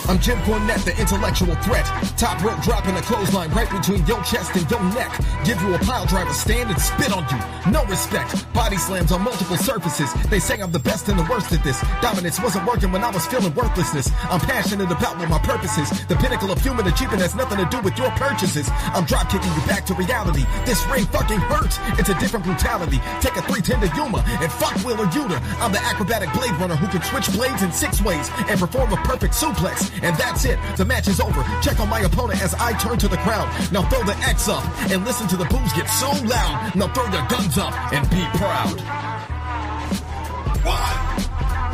I'm Jim Cornette, the intellectual threat. Top rope dropping a clothesline right between your chest and your neck. Give you a pile driver, stand and spit on you. No respect. Body slams on multiple surfaces. They say I'm the best and the worst at this. Dominance wasn't working when I was feeling worthlessness. I'm passionate about what my purpose is. The pinnacle of human achievement has nothing to do with your purchases. I'm drop kicking you back to reality. This ring fucking hurts. It's a different brutality. Take a 310 to Yuma and fuck Wheeler Yuta. I'm the acrobatic blade runner who can switch blades in 6 ways and perform a perfect suplex. And that's it. The match is over. Check on my opponent as I turn to the crowd. Now throw the X up and listen to the boos get so loud. Now throw your guns up and be proud.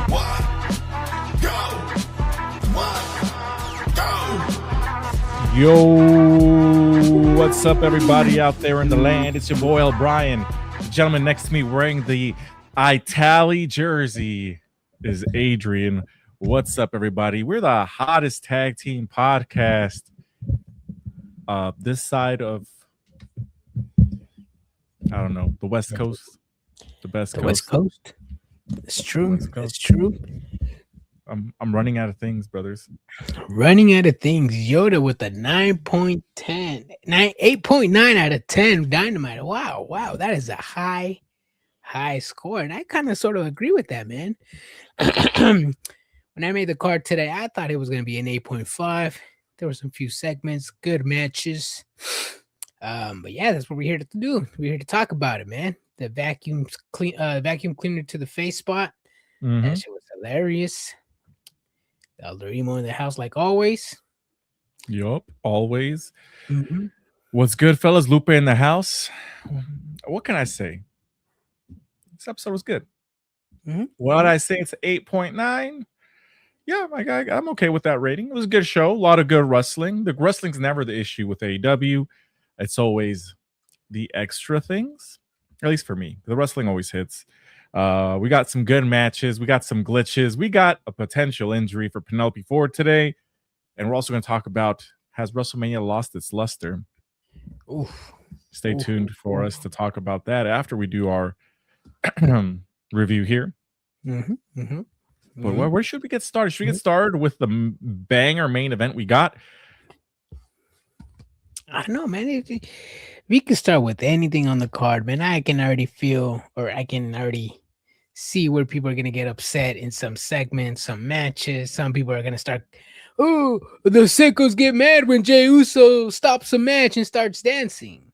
One, go. Yo, what's up, everybody out there in the land? It's your boy O'Brien. The gentleman next to me wearing the Itali jersey is Adrian. What's up, everybody? We're the hottest tag team podcast this side of, I don't know, the West Coast. The best coast. West Coast. It's true. It's true. I'm running out of things, brothers. Running out of things. Yoda with a 8.9 out of 10 Dynamite. Wow. That is a high score. And I kind of sort of agree with that, man. When I made the card today, I thought it was going to be an 8.5. There were some few segments, good matches. But yeah, that's what we're here to do. We're here to talk about it, man. The vacuum cleaner to the face spot. Mm-hmm. That shit was hilarious. The Elder Emo in the house, like always. Yup, always. Mm-hmm. What's good, fellas? Lupe in the house. What can I say? This episode was good. Mm-hmm. What did I say? It's 8.9. Yeah, I'm okay with that rating. It was a good show. A lot of good wrestling. The wrestling's never the issue with AEW. It's always the extra things. At least for me. The wrestling always hits. We got some good matches. We got some glitches. We got a potential injury for Penelope Ford today. And we're also going to talk about, has WrestleMania lost its luster? Oof. Stay tuned for us to talk about that after we do our review here. Mm-hmm. Mm-hmm. But where should we get started? Should we get started with the banger main event we got? I don't know, man. We can start with anything on the card, man. I can already feel, or I can already see where people are going to get upset in some segments, some matches. Some people are going to start, oh, the sickos get mad when Jey Uso stops a match and starts dancing.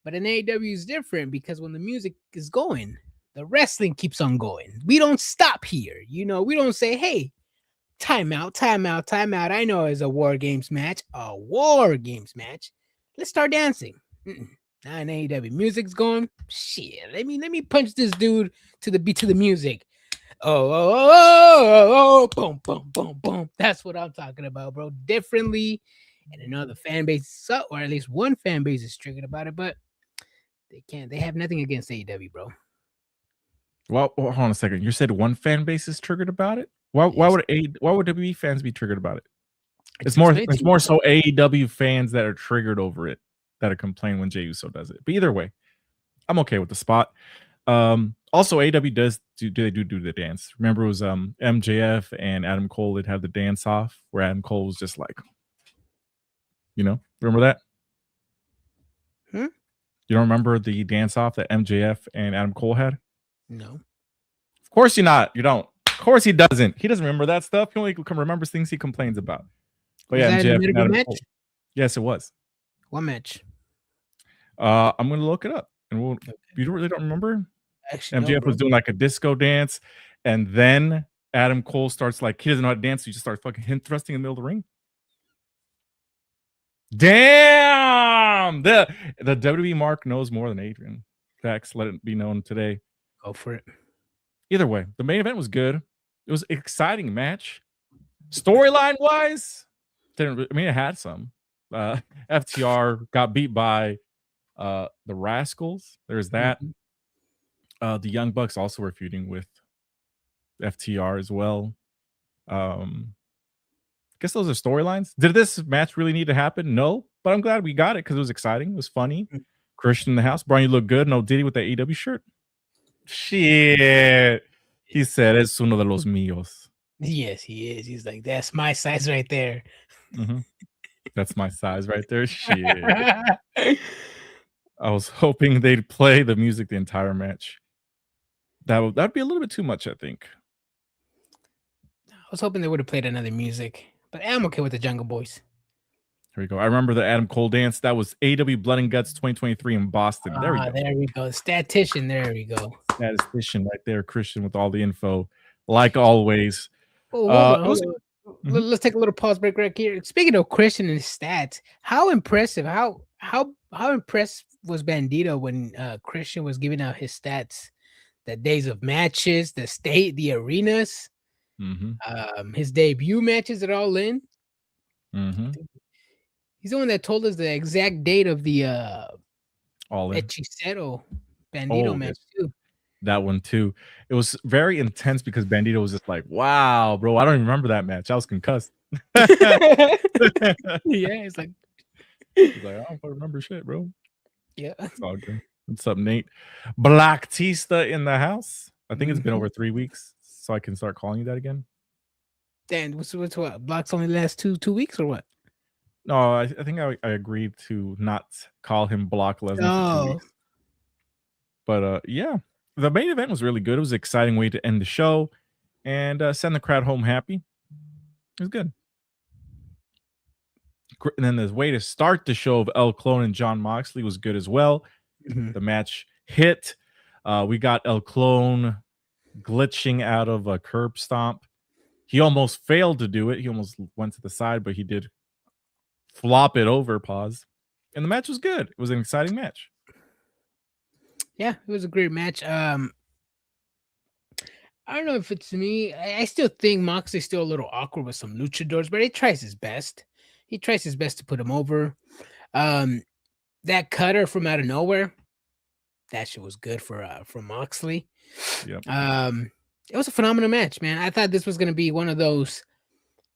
But in AEW is different because when the music is going, the wrestling keeps on going. We don't stop here. We don't say, hey, time out. I know it's a War Games match. Let's start dancing. Now in AEW, music's going. Shit, let me punch this dude to the beat to the music. Oh, boom, boom, boom, boom. That's what I'm talking about, bro. Differently, and another fan base, or at least one fan base is triggered about it, but they can't. They have nothing against AEW, bro. Well, hold on a second. You said one fan base is triggered about it. Why would WWE fans be triggered about it? It's more so AEW fans that are triggered over it, that are complaining when Jey Uso does it. But either way, I'm okay with the spot. Also, AEW does do the dance. Remember, it was MJF and Adam Cole. They'd have the dance off where Adam Cole was just like, remember that? You don't remember the dance off that MJF and Adam Cole had? No. Of course you don't. Of course he doesn't. He doesn't remember that stuff. He only remembers things he complains about. But yeah, MJF and Adam Cole. Yes, it was. What match? I'm gonna look it up, and you really don't remember? Actually, MJF was doing like a disco dance, and then Adam Cole starts like he doesn't know how to dance, so he just starts fucking hip thrusting in the middle of the ring. Damn! The WWE mark knows more than Adrian. Facts, let it be known today. Go for it. Either way, the main event was good. It was an exciting match. Storyline wise, it had some. FTR got beat by the Rascals. There's that. The Young Bucks also were feuding with FTR as well. I guess those are storylines. Did this match really need to happen? No, but I'm glad we got it because it was exciting. It was funny. Christian in the house. Brian, you look good. No Diddy with the AEW shirt. Shit. He said, es uno de los míos. Yes, he is. He's like, that's my size right there. That's my size right there. Shit. I was hoping they'd play the music the entire match. That'd be a little bit too much, I think. I was hoping they would have played another music, but I'm okay with the Jungle Boys. Here we go. I remember the Adam Cole dance. That was AEW Blood and Guts 2023 in Boston. There we go. There we go. Statistician. There we go. Statistician right there, Christian, with all the info, like always. Let's take a little pause break right here. Speaking of Christian and stats, how impressive? How impressed was Bandito when Christian was giving out his stats? The days of matches, the arenas, his debut matches are all in. He's the one that told us the exact date of the Hechicero Bandito match too. That one too. It was very intense because Bandito was just like, "Wow, bro, I don't even remember that match. I was concussed." Yeah, it's like, he's like, "I don't remember shit, bro." Yeah, it's all good. What's up, Nate? Black Tista in the house. I think it's been over 3 weeks, so I can start calling you that again. Dan, what's what? Block's only last two weeks or what? No, I think I agreed to not call him Block Lesnar for 2 weeks. But yeah, the main event was really good. It was an exciting way to end the show and send the crowd home happy. It was good. And then the way to start the show of El Clon and Jon Moxley was good as well. The match hit. We got El Clon glitching out of a curb stomp. He almost failed to do it. He almost went to the side, but he did flop it over. Pause. And the match was good. It was an exciting match. Yeah, it was a great match. I don't know if it's me. I still think Moxley's still a little awkward with some luchadors, but he tries his best. He tries his best to put him over. That cutter from out of nowhere, that shit was good for Moxley. Yep. It was a phenomenal match, man. I thought this was gonna be one of those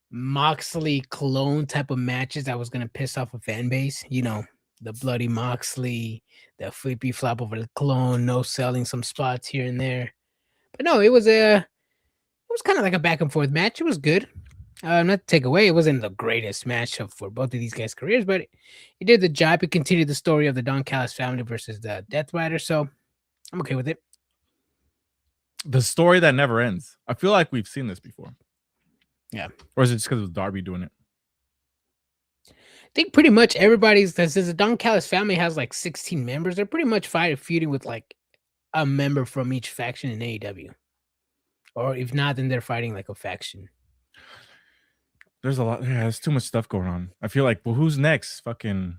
Moxley clone type of matches that was gonna piss off a fan base. You know, the bloody Moxley, the flippy flop over the Clone, no selling some spots here and there. But no, it was kind of like a back and forth match. It was good. Not to take away, it wasn't the greatest matchup for both of these guys' careers, but it did the job. It continued the story of the Don Callis family versus the Death Rider, so I'm okay with it. The story that never ends. I feel like we've seen this before. Yeah. Or is it just because it was Darby doing it? I think pretty much everybody's, since the Don Callis family has like 16 members, they're pretty much feuding with like a member from each faction in AEW. Or if not, then they're fighting like a faction. There's a lot. Yeah, there's too much stuff going on. I feel like, well, who's next? Fucking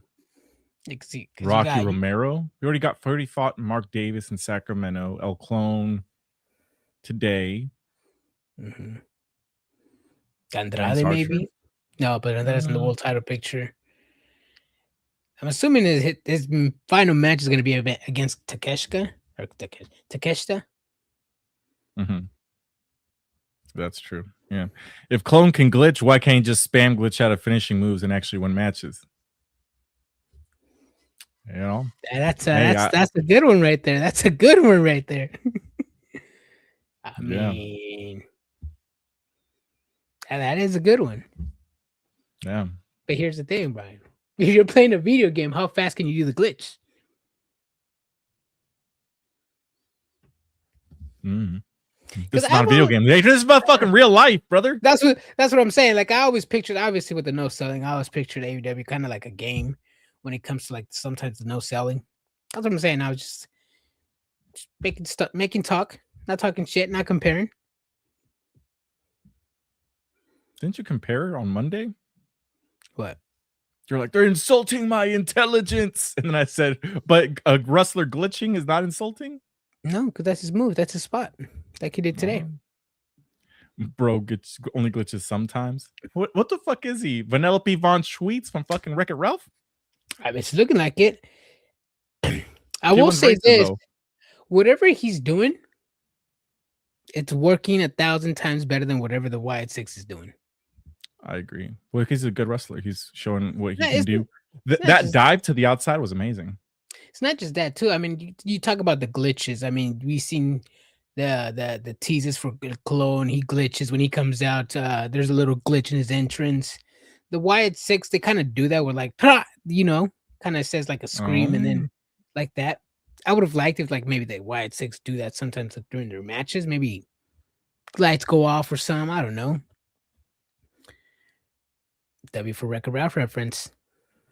Rocky Romero. We already fought Mark Davis in Sacramento. El Clone today. Mm-hmm. Andrade, maybe? No, but Andrade's in the world title picture. I'm assuming his final match is going to be against Takeshita. Mm-hmm. That's true. Yeah. If Clone can glitch, why can't he just spam glitch out of finishing moves and actually win matches? You know, that's a good one right there. That's a good one right there. I mean, that is a good one. Yeah. But here's the thing, Brian. If you're playing a video game, how fast can you do the glitch? Mm-hmm. This is not a video game. This is about fucking real life, brother. That's what I'm saying. Like, I always pictured, obviously, with the no selling, I always pictured AEW kind of like a game when it comes to like sometimes the no selling. That's what I'm saying. I was just making talk, not talking shit, not comparing. Didn't you compare on Monday? What? You're like, they're insulting my intelligence. And then I said, but a wrestler glitching is not insulting? No, because that's his move. That's his spot. Like he did today. Bro only glitches sometimes. What the fuck is he? Vanellope Von Schweetz from fucking Wreck-It Ralph? I mean, it's looking like it. I will say this. Though. Whatever he's doing, it's working 1,000 times better than whatever the Wyatt Six is doing. I agree. Well, he's a good wrestler. He's showing what he can do. That dive to the outside was amazing. It's not just that too. I mean, you talk about the glitches. I mean, we've seen the teases for Clone. He glitches when he comes out. There's a little glitch in his entrance. The Wyatt Six, they kind of do that with like, you know, kind of says like a scream and then like that. I would have liked if like maybe the Wyatt Six do that sometimes like, during their matches. Maybe lights go off or something. I don't know. W for Wreck-It Ralph reference.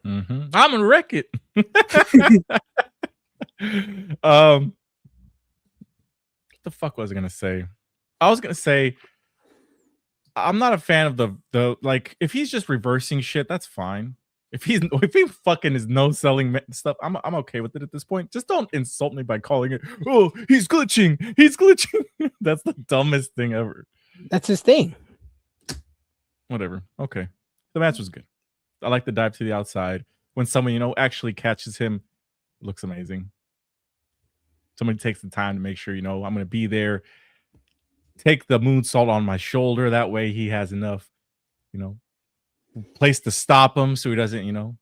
Mm-hmm. I'm gonna wreck it. What the fuck was I gonna say? I was gonna say I'm not a fan of the like if he's just reversing shit, that's fine. If he fucking is no selling stuff, I'm okay with it at this point. Just don't insult me by calling it, oh, he's glitching. That's the dumbest thing ever. That's his thing. Whatever. Okay. The match was good. I like the dive to the outside. When someone, you know, actually catches him, it looks amazing. Somebody takes the time to make sure, you know, I'm going to be there. Take the moonsault on my shoulder. That way he has enough, you know, place to stop him so he doesn't, you know,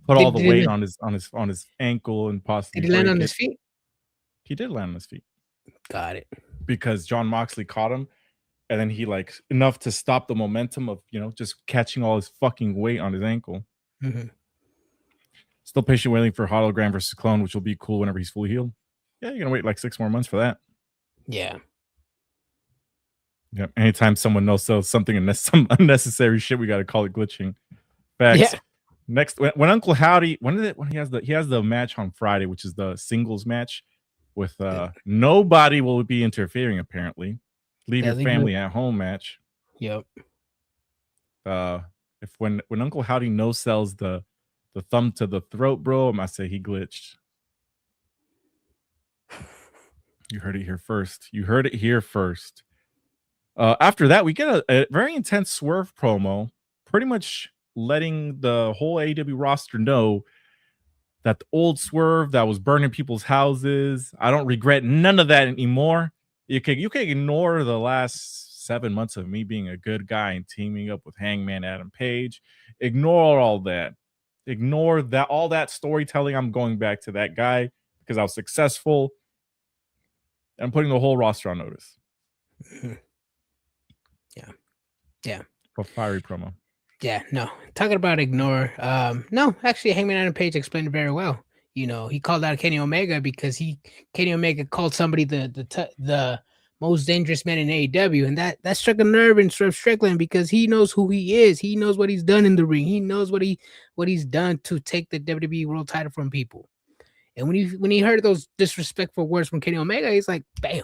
put all the weight on his ankle and possibly. Did he land on his feet? He did land on his feet. Got it. Because Jon Moxley caught him. And then he like enough to stop the momentum of, you know, just catching all his fucking weight on his ankle. Mm-hmm. Still patient waiting for Hologram versus Clone, which will be cool whenever he's fully healed. Yeah, you're gonna wait like 6 more months for that. Yeah. Yeah. Anytime someone knows something some unnecessary shit, we gotta call it glitching. Facts. Yeah. Next, when Uncle Howdy, when he has the match on Friday, which is the singles match with nobody will be interfering apparently. Leave your family at home match. Yep. If when Uncle Howdy no sells the thumb to the throat, bro, I might say he glitched. You heard it here first. After that, we get a very intense Swerve promo, pretty much letting the whole AEW roster know that the old Swerve that was burning people's houses, I don't regret none of that anymore. You can ignore the last 7 months of me being a good guy and teaming up with Hangman Adam Page. Ignore all that. Ignore that all that storytelling. I'm going back to that guy because I was successful. I'm putting the whole roster on notice. Yeah. A fiery promo. Yeah, no. Talking about ignore. No, actually, Hangman Adam Page explained it very well. You know, he called out Kenny Omega because Kenny Omega called somebody the most dangerous man in AEW, and that struck a nerve in Strickland because he knows who he is. He knows what he's done in the ring. He knows what he's done to take the WWE World Title from people. And when he heard those disrespectful words from Kenny Omega, he's like, "Bam,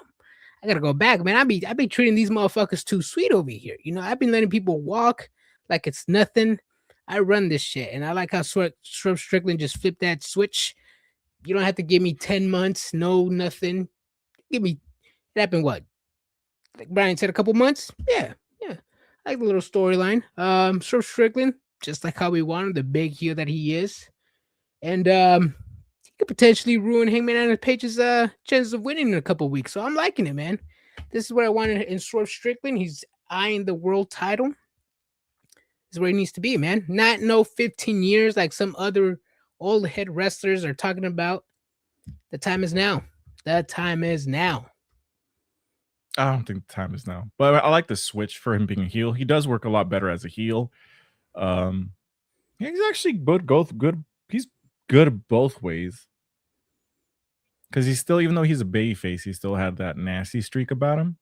I gotta go back, man. I be treating these motherfuckers too sweet over here. You know, I've been letting people walk like it's nothing. I run this shit, and I like how Swerve Strickland just flipped that switch. You don't have to give me 10 months, no nothing. Give me it happened what? Like Brian said, a couple months. Yeah. I like the little storyline. Swerve Strickland, just like how we want him, the big heel that he is, and he could potentially ruin Hangman Adam Page's chances of winning in a couple weeks. So I'm liking it, man. This is what I wanted in Swerve Strickland. He's eyeing the world title. This is where he needs to be, man. Not no 15 years like some other old head wrestlers are talking about. The time is now. The time is now. I don't think the time is now, but I like the switch for him being a heel. He does work a lot better as a heel. He's actually good. He's good both ways. Because he's still, even though he's a babyface, he still had that nasty streak about him.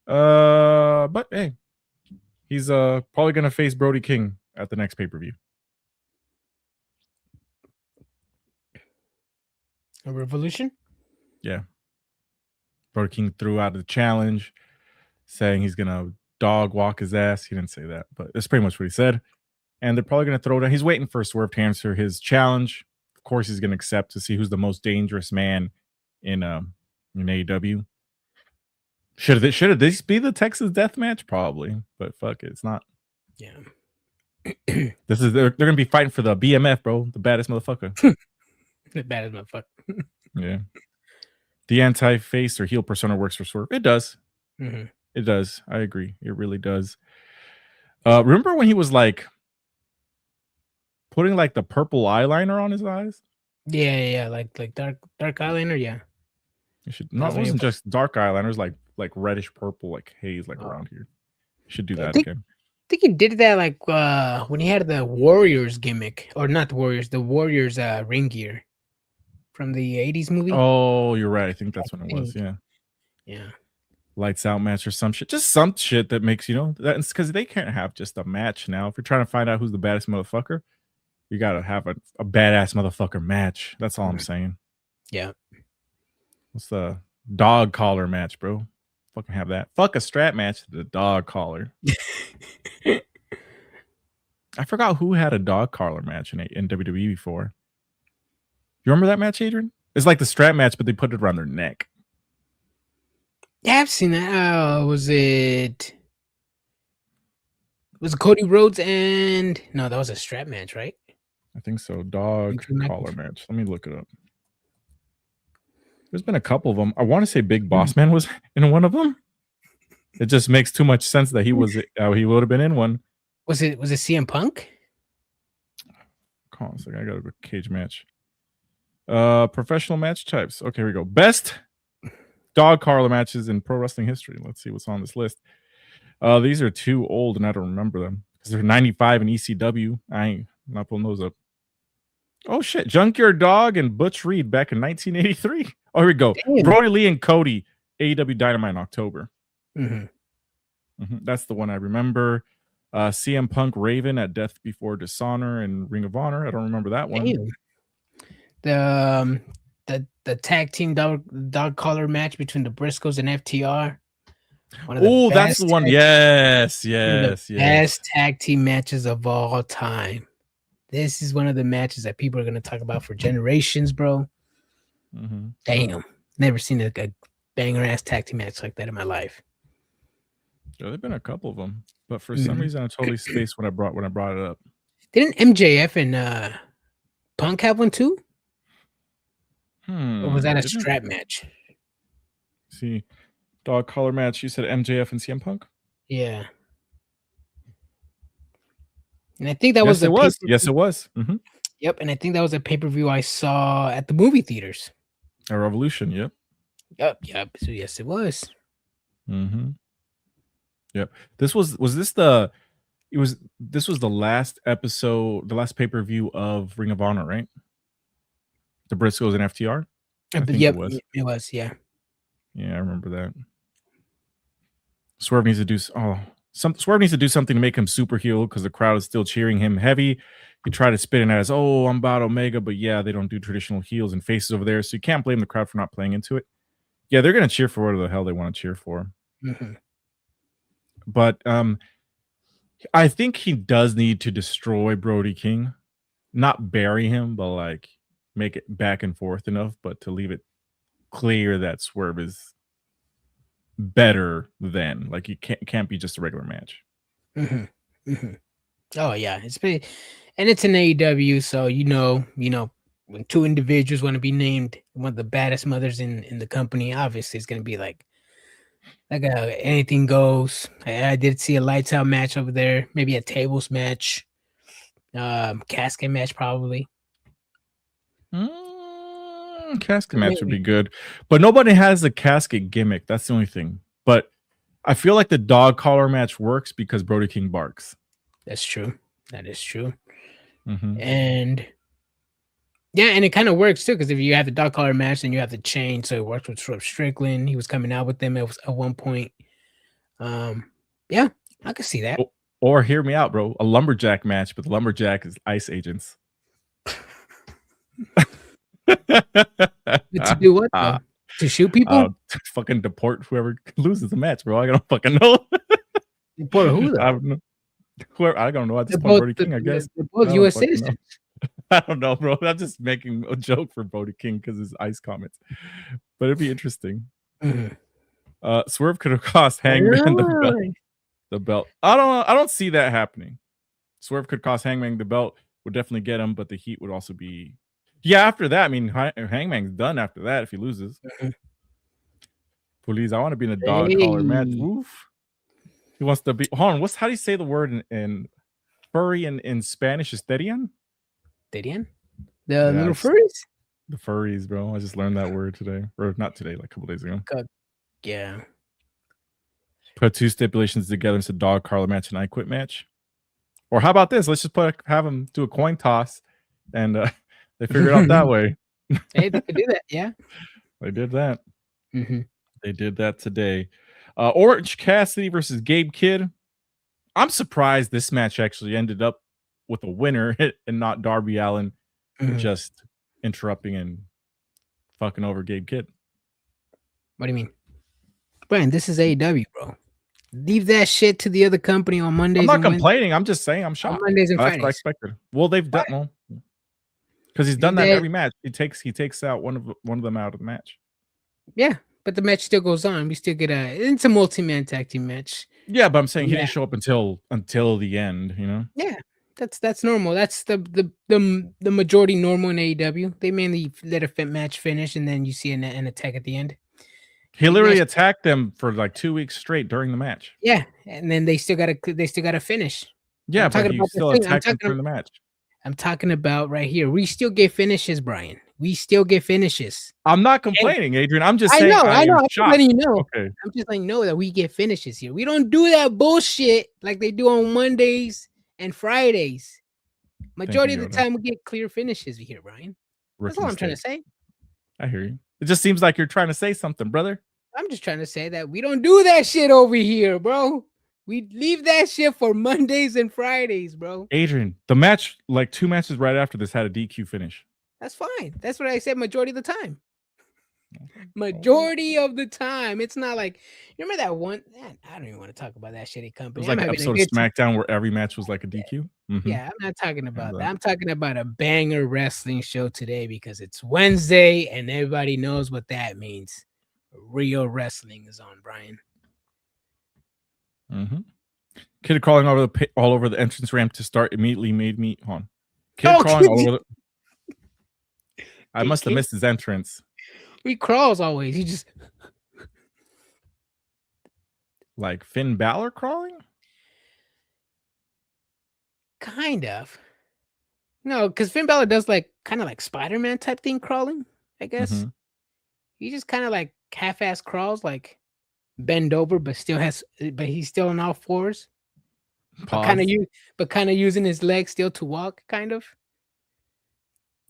But hey, he's probably gonna face Brody King at the next pay-per-view. A Revolution? Yeah. Brody King threw out the challenge, saying he's gonna dog walk his ass. He didn't say that, but that's pretty much what he said. And they're probably gonna throw down. He's waiting for Swerve to answer his challenge. Of course, he's gonna accept to see who's the most dangerous man in AEW. Should this be the Texas Death Match? Probably, but fuck it, it's not. Yeah. They're gonna be fighting for the BMF, bro, the baddest motherfucker. The baddest motherfucker. Yeah. The anti-face or heel persona works for Swerve. It does. Mm-hmm. It does. I agree. It really does. Remember when he was like putting like the purple eyeliner on his eyes? Yeah. Like dark eyeliner. Yeah. You should. No, it wasn't just dark eyeliner. It was like reddish purple, like haze, like around here. You should do that again. I think he did that like when he had the Warriors gimmick, or not the Warriors ring gear from the 80s movie. Oh, you're right. I think that's when it was. Yeah. Lights out match or some shit. Just some shit that makes, that's because they can't have just a match now. If you're trying to find out who's the baddest motherfucker, you got to have a badass motherfucker match. That's all I'm saying. Yeah. What's the dog collar match, bro? Fucking have that. Fuck a strap match to the dog collar. I forgot who had a dog collar match in WWE before. You remember that match, Adrian? It's like the strap match, but they put it around their neck. Yeah, I've seen that. Was it Cody Rhodes and no, that was a strap match, right? I think so. Dog collar match. Let me look it up. There's been a couple of them. I want to say Big Boss Man was in one of them. It just makes too much sense that he would have been in one. Was it CM Punk? Hold on a second. I got a cage match. Professional match types. Okay, here we go. Best dog collar matches in pro wrestling history. Let's see what's on this list. These are too old and I don't remember them because they're 95 in ECW. I ain't not pulling those up. Oh shit, Junkyard Dog and Butch Reed back in 1983. Oh, here we go. Damn. Brody Lee and Cody, AEW Dynamite in October. That's the one I remember. CM Punk Raven at Death Before Dishonor and Ring of Honor. I don't remember that one. Damn. The tag team dog collar match between the Briscoes and FTR. Oh, that's the one. Yes. Best tag team matches of all time. This is one of the matches that people are going to talk about for generations, bro. Damn. Never seen a banger ass tag team match like that in my life. Yeah, there've been a couple of them, but for some reason I totally spaced when I brought it up. Didn't MJF and Punk have one too? Or was that a strap match? See, dog collar match. You said MJF and CM Punk? Yeah. And I think that was Yes, it was. Yep, and I think that was a pay-per-view I saw at the movie theaters. A Revolution, yep. Yep. So yes, it was. Yep. This was the last episode, the last pay-per-view of Ring of Honor, right? The Briscoes and FTR? It was, yeah. Yeah, I remember that. Swerve needs to do something to make him super heel because the crowd is still cheering him heavy. He tried to spit in as, I'm about Omega, but yeah, they don't do traditional heels and faces over there, so you can't blame the crowd for not playing into it. Yeah, they're going to cheer for whatever the hell they want to cheer for. But I think he does need to destroy Brody King, not bury him, but like make it back and forth enough, but to leave it clear that Swerve is better than, like, it can't be just a regular match. Oh yeah, and it's an AEW, so you know when two individuals want to be named one of the baddest mothers in the company, obviously it's gonna be like anything goes. I did see a lights out match over there, maybe a tables match, casket match probably. Casket match would be good, but nobody has a casket gimmick. That's the only thing. But I feel like the dog collar match works because Brody King barks. That's true. That is true. And yeah, and it kind of works too, because if you have the dog collar match, then you have the chain, so it works with Strickland. He was coming out with them at one point. Yeah, I could see that. Or hear me out, bro. A lumberjack match, but the lumberjack is ICE agents. To do what? To shoot people? To fucking deport whoever loses the match, bro. I don't fucking know. Deport who? Though? I don't know. Whoever, I don't know. At this point, Brody King, I guess. They're both U.S. citizens. I don't know, bro. I'm just making a joke for Brody King because his ICE comments, but it'd be interesting. Swerve could have cost Hangman the belt. I don't see that happening. Swerve could cost Hangman the belt. Would definitely get him, but the heat would also be. Yeah, after that, I mean, Hangman's done after that if he loses. Please, I want to be in a dog collar match. Oof. He wants to be. Hold on. How do you say the word in furry in Spanish? Is Therian? Therian? The little furries? The furries, bro. I just learned that word today. Or not today, like a couple days ago. Yeah. Put two stipulations together. It's a dog collar match and I quit match. Or how about this? Let's just have them do a coin toss and they figure it out that way. Hey, they could do that, yeah. They did that. They did that today. Orange Cassidy versus Gabe Kidd. I'm surprised this match actually ended up with a winner and not Darby Allin just interrupting and fucking over Gabe Kidd. What do you mean? Brian, this is AEW, bro. Leave that shit to the other company on Mondays. I'm not complaining. I'm just saying I'm shocked. On Mondays and Fridays. That's what I expected. Well, they've done because he's done that every match. He takes out one of them out of the match. Yeah, but the match still goes on. We still get it's a multi-man tag team match. Yeah, but I'm saying he didn't show up until the end, you know? Yeah, that's normal. That's the majority normal in AEW. They mainly let a match finish and then you see an attack at the end. He literally attacked them for like 2 weeks straight during the match. Yeah, and then they still gotta finish. Yeah, but he still attacked them during the match. I'm talking about right here. We still get finishes, Brian. We still get finishes. I'm not complaining, Adrian. I'm just saying. I know. I'm just letting you know. Okay. I'm just letting you know that we get finishes here. We don't do that bullshit like they do on Mondays and Fridays. Majority of the time, we get clear finishes here, Brian. That's all I'm trying to say. I hear you. It just seems like you're trying to say something, brother. I'm just trying to say that we don't do that shit over here, bro. We leave that shit for Mondays and Fridays, bro. Adrian, the match, like 2 matches right after this, had a DQ finish. That's fine. That's what I said majority of the time. Majority of the time. It's not like, you remember that one? I don't even want to talk about that shitty company. It was like an episode of SmackDown where every match was like a DQ. Yeah, I'm not talking about that. I'm talking about a banger wrestling show today because it's Wednesday and everybody knows what that means. Real wrestling is on, Brian. Kid crawling all over the entrance ramp to start immediately made me crawling all over I must have missed his entrance. He crawls always. He just like Finn Balor crawling? Kind of. No, because Finn Balor does like kind of like Spider-Man type thing crawling, I guess. He just kind of like half-ass crawls, like bend over, but he's still on all fours. But kind of using his legs still to walk, kind of.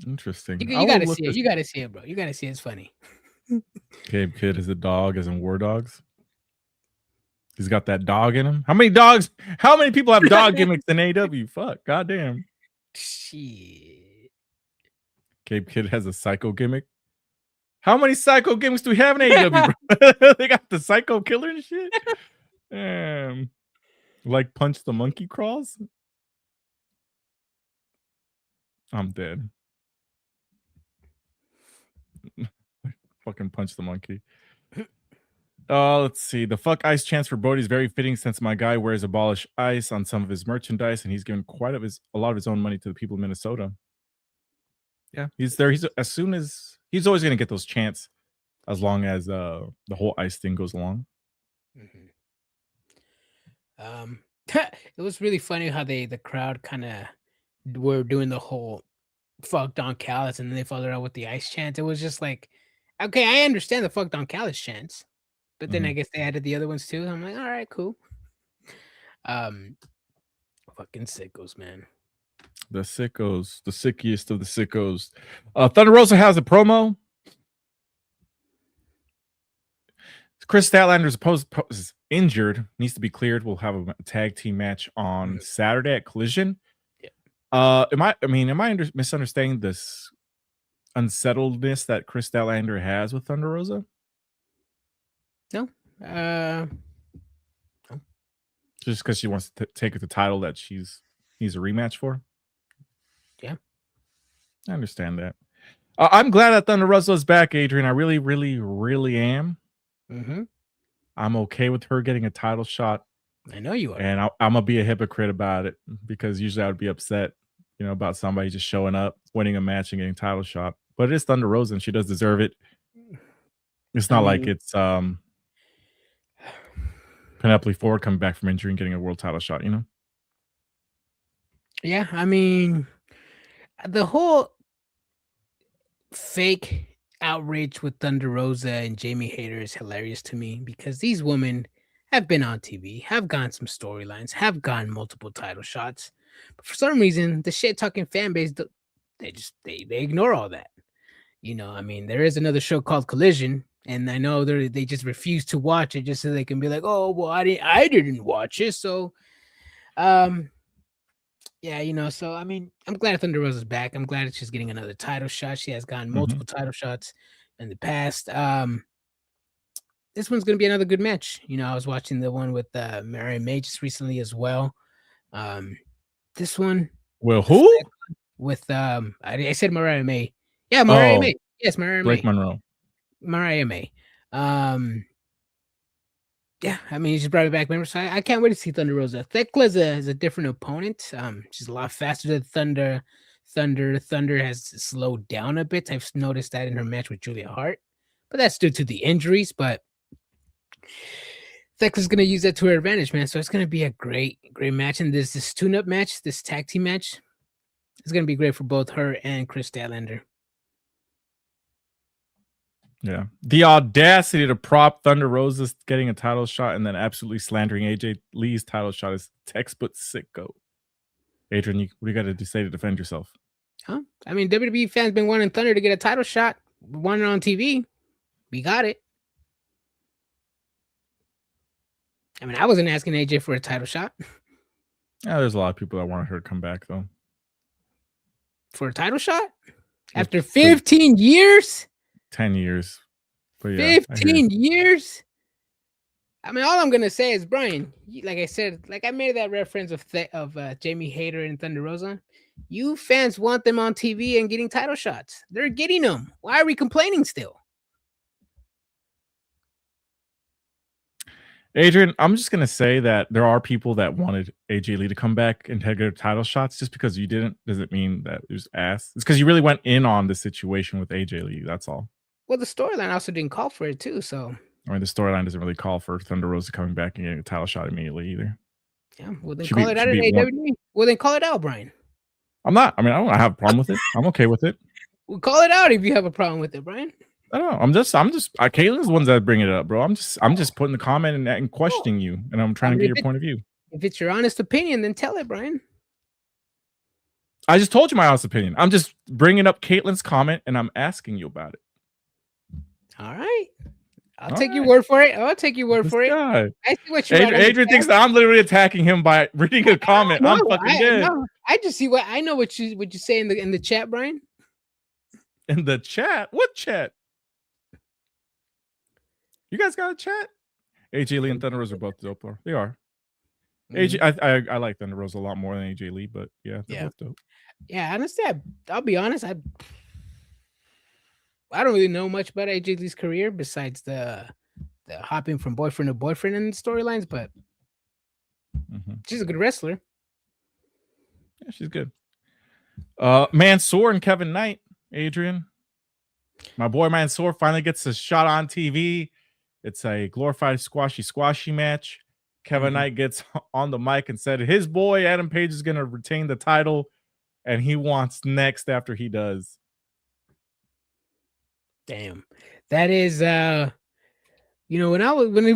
Interesting. You gotta see it. You gotta see it, bro. You gotta see it. It's funny. Gabe Kidd is a dog, as in War Dogs. He's got that dog in him. How many dogs? How many people have dog gimmicks in AEW? Fuck, goddamn. Shit. Gabe Kidd has a psycho gimmick. How many psycho gimmicks do we have in AEW, bro? They got the psycho killer and shit. Like punch the monkey crawls? I'm dead. Fucking punch the monkey. Let's see. The fuck ice chance for Bodie is very fitting since my guy wears abolish ice on some of his merchandise, and he's given a lot of his own money to the people of Minnesota. Yeah, he's there. He's always gonna get those chants as long as the whole ice thing goes along. It was really funny how the crowd kind of were doing the whole fuck Don Callis, and then they followed out with the ice chant. It was just like, okay, I understand the fuck Don Callis chants, but then I guess they added the other ones too. I'm like, all right, cool. Fucking sickos, man. The sickos, the sickiest of the sickos. Thunder Rosa has a promo. Chris Statlander is injured, needs to be cleared. We'll have a tag team match on Saturday at Collision. Yeah. Am I misunderstanding this unsettledness that Chris Statlander has with Thunder Rosa? No. Just because she wants to take the title that needs a rematch for? Yeah. I understand that. I'm glad that Thunder Rosa is back, Adrian. I really, really, really am. I'm okay with her getting a title shot. I know you are. And I'm going to be a hypocrite about it because usually I would be upset, about somebody just showing up, winning a match and getting a title shot. But it is Thunder Rosa and she does deserve it. It's not like it's Penelope Ford coming back from injury and getting a world title shot, Yeah, I mean, the whole fake outrage with Thunder Rosa and Jamie Hayter is hilarious to me because these women have been on TV, have gotten some storylines, have gotten multiple title shots, but for some reason, the shit talking fan base, they ignore all that. I mean, there is another show called Collision, and I know they just refuse to watch it just so they can be like, oh, well, I didn't watch it, so yeah, so I mean, I'm glad Thunder Rosa's back. I'm glad that she's getting another title shot. She has gotten multiple title shots in the past. This one's gonna be another good match. I was watching the one with Mariah May just recently as well. This one, well, who? With I said Mariah May. Yeah, Mariah May. Yes, Mariah Blake May. Monroe. Mariah May. Yeah, I mean, she's brought it back. Remember, so I can't wait to see Thunder Rosa. Thekla is a different opponent. She's a lot faster than Thunder. Thunder has slowed down a bit. I've noticed that in her match with Julia Hart, but that's due to the injuries. But Thekla's going to use that to her advantage, man. So it's going to be a great match. And this tune-up match, this tag team match, is going to be great for both her and Chris Statlander. Yeah. The audacity to prop Thunder Rosa getting a title shot and then absolutely slandering AJ Lee's title shot is textbook sicko. Adrian, what do you got to say to defend yourself? Huh? I mean, WWE fans been wanting Thunder to get a title shot. We wanted it on TV. We got it. I mean, I wasn't asking AJ for a title shot. Yeah, there's a lot of people that wanted her to come back, though. For a title shot? After 15 years? 10 years. But yeah, 15 years? I mean, all I'm going to say is, Brian, like I said, like I made that reference of Jamie Hayter and Thunder Rosa. You fans want them on TV and getting title shots. They're getting them. Why are we complaining still? Adrian, I'm just going to say that there are people that wanted AJ Lee to come back and get her title shots. Just because you didn't doesn't mean that it was ass. It's because you really went in on the situation with AJ Lee. That's all. Well, the storyline also didn't call for it too, so. I mean, the storyline doesn't really call for Thunder Rosa coming back and getting a title shot immediately either. Yeah, well then call it out at AEW. Well then call it out, Brian. I'm not. I mean, I don't have a problem with it. I'm okay with it. Well, call it out if you have a problem with it, Brian. I don't know. I'm just. Caitlin's the ones that bring it up, bro. I'm just putting the comment and questioning you, and I'm trying to get your point of view. If it's your honest opinion, then tell it, Brian. I just told you my honest opinion. I'm just bringing up Caitlin's comment, and I'm asking you about it. All right. I'll take your word for it. I'll take your word for it. I see what you're Adrian thinks that I'm literally attacking him by reading a comment. No, I'm fucking dead. No, I just see what I know what you say in the chat, Brian. In the chat? What chat? You guys got a chat? AJ Lee and Thunder Rosa are both dope. They are. AJ, I like Thunder Rosa a lot more than AJ Lee, but yeah, they're both dope. Yeah, honestly, I'll be honest. I don't really know much about AJ Lee's career besides the hopping from boyfriend to boyfriend in the storylines, but she's a good wrestler. Yeah, she's good. Mansoor and Kevin Knight, Adrian. My boy Mansoor finally gets a shot on TV. It's a glorified squashy match. Kevin Knight gets on the mic and said his boy Adam Page is going to retain the title, and he wants next after he does. Damn, that is when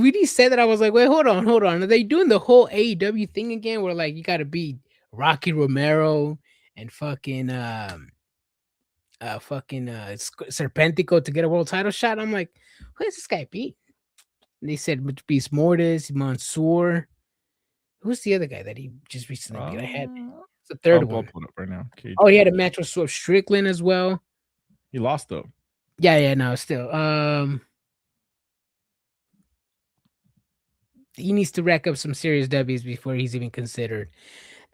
we said that, I was like, wait, hold on, are they doing the whole AEW thing again, where like you got to beat Rocky Romero and fucking Serpentico to get a world title shot? I'm like, who is this guy beat? And they said Beast Mortis, Mansoor. Who's the other guy that he just recently had? It's the third one. Pull it up right now. Oh, he had a match with Swerve Strickland as well. He lost though. Yeah, no, still. He needs to rack up some serious W's before he's even considered.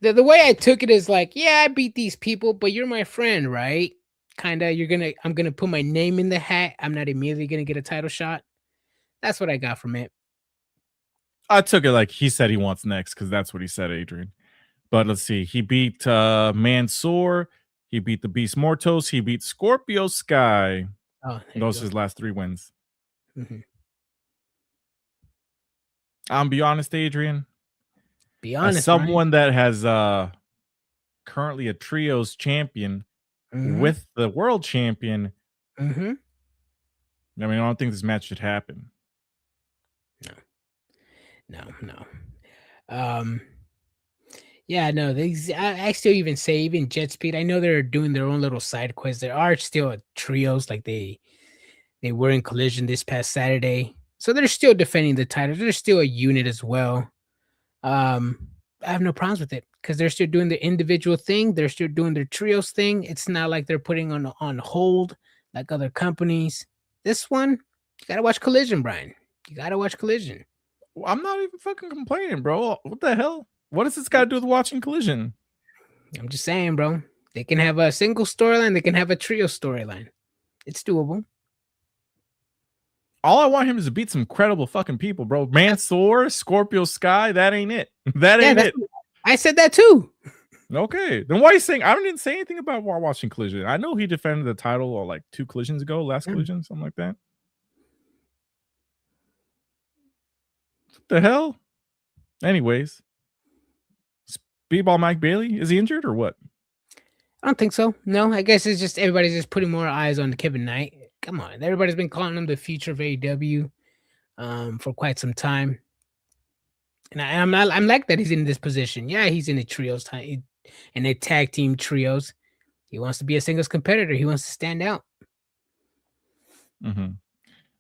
The way I took it is like, yeah, I beat these people, but you're my friend, right? Kinda, I'm gonna put my name in the hat. I'm not immediately gonna get a title shot. That's what I got from it. I took it like he said he wants next because that's what he said, Adrian. But let's see. He beat Mansoor. He beat the Beast Mortos. He beat Scorpio Sky. Oh, those are his last 3 wins. Mm-hmm. Be honest, Adrian. Be honest. As someone that has currently a trios champion with the world champion. I mean, I don't think this match should happen. No. Yeah, no. I still even say even Jet Speed. I know they're doing their own little side quests. There are still trios, like they were in Collision this past Saturday, so they're still defending the title. They're still a unit as well. I have no problems with it because they're still doing the individual thing. They're still doing their trios thing. It's not like they're putting on hold like other companies. This one, you gotta watch Collision, Brian. You gotta watch Collision. Well, I'm not even fucking complaining, bro. What the hell? What does this got to do with watching Collision? I'm just saying, bro. They can have a single storyline. They can have a trio storyline. It's doable. All I want him is to beat some credible fucking people, bro. Mansoor, Scorpio Sky, that ain't it. That ain't it. I said that too. Okay. Then why are you saying I didn't say anything about watching Collision? I know he defended the title like 2 collisions ago, last collision, something like that. What the hell? Anyways. Speedball Mike Bailey, is he injured or what? I don't think so. No, I guess it's just everybody's just putting more eyes on Kevin Knight. Come on, everybody's been calling him the future of AEW for quite some time, and I'm like that he's in this position. Yeah, he's in the trios time, in a tag team trios. He wants to be a singles competitor. He wants to stand out.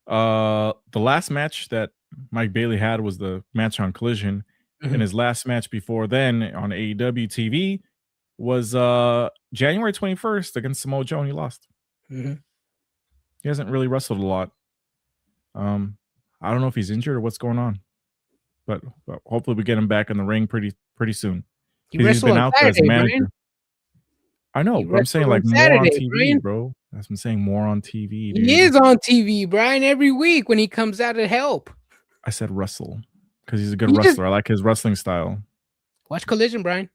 The last match that Mike Bailey had was the match on Collision. And his last match before then on AEW TV was January 21st against Samoa Joe, and he lost. He hasn't really wrestled a lot. I don't know if he's injured or what's going on, but hopefully we get him back in the ring pretty soon. He's been out there as a manager. Brian. I know, but I'm saying like more on TV, Brian. Bro. That's what I'm saying, more on TV. Dude. He is on TV, Brian, every week when he comes out to help. I said wrestle. Because he's a good wrestler. I like his wrestling style. Watch Collision, Brian.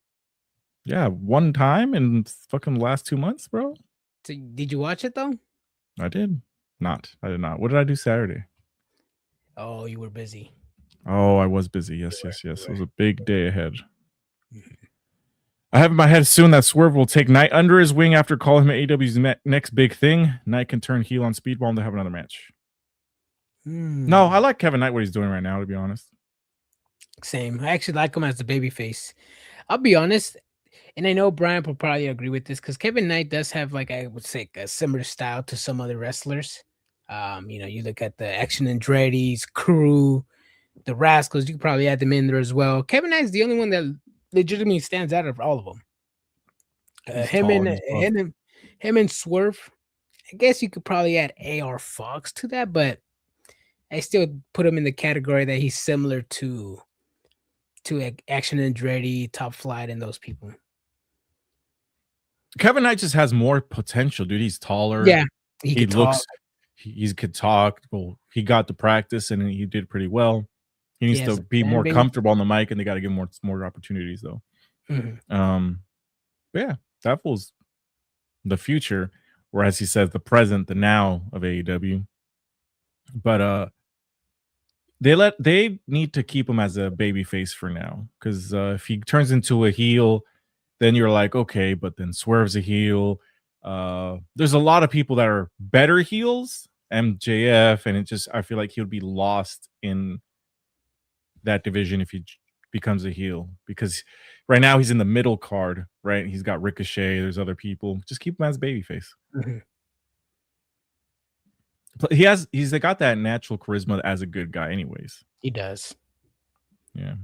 Yeah, one time in fucking last 2 months, bro. So, did you watch it, though? I did not. What did I do Saturday? Oh, you were busy. Oh, I was busy. Yes. It was a big day ahead. I have in my head soon that Swerve will take Knight under his wing after calling him AEW's next big thing. Knight can turn heel on Speedball and to have another match. No, I like Kevin Knight, what he's doing right now, to be honest. Same. I actually like him as the babyface. I'll be honest, and I know Brian will probably agree with this because Kevin Knight does have, like, I would say, a similar style to some other wrestlers. You look at the Action Andretti's crew, the Rascals. You could probably add them in there as well. Kevin Knight's the only one that legitimately stands out of all of them. Him and Swerve. I guess you could probably add AR Fox to that, but I still put him in the category that he's similar to to Action and Andretti, Top Flight, and those people. Kevin Knight just has more potential, dude. He's taller. Yeah, he could talk. Well, he got to practice and he did pretty well. He needs to be more comfortable on the mic, and they got to give him more opportunities, though. Mm-hmm. But yeah, that was the future, or as he says, the present, the now of AEW. But they need to keep him as a babyface for now, because if he turns into a heel, then you're like, okay, but then Swerve's a heel. There's a lot of people that are better heels, MJF, and I feel like he would be lost in that division if he becomes a heel, because right now he's in the middle card, right? He's got Ricochet, there's other people. Just keep him as babyface. Mm-hmm. But he's got that natural charisma as a good guy anyways. He does. Yeah.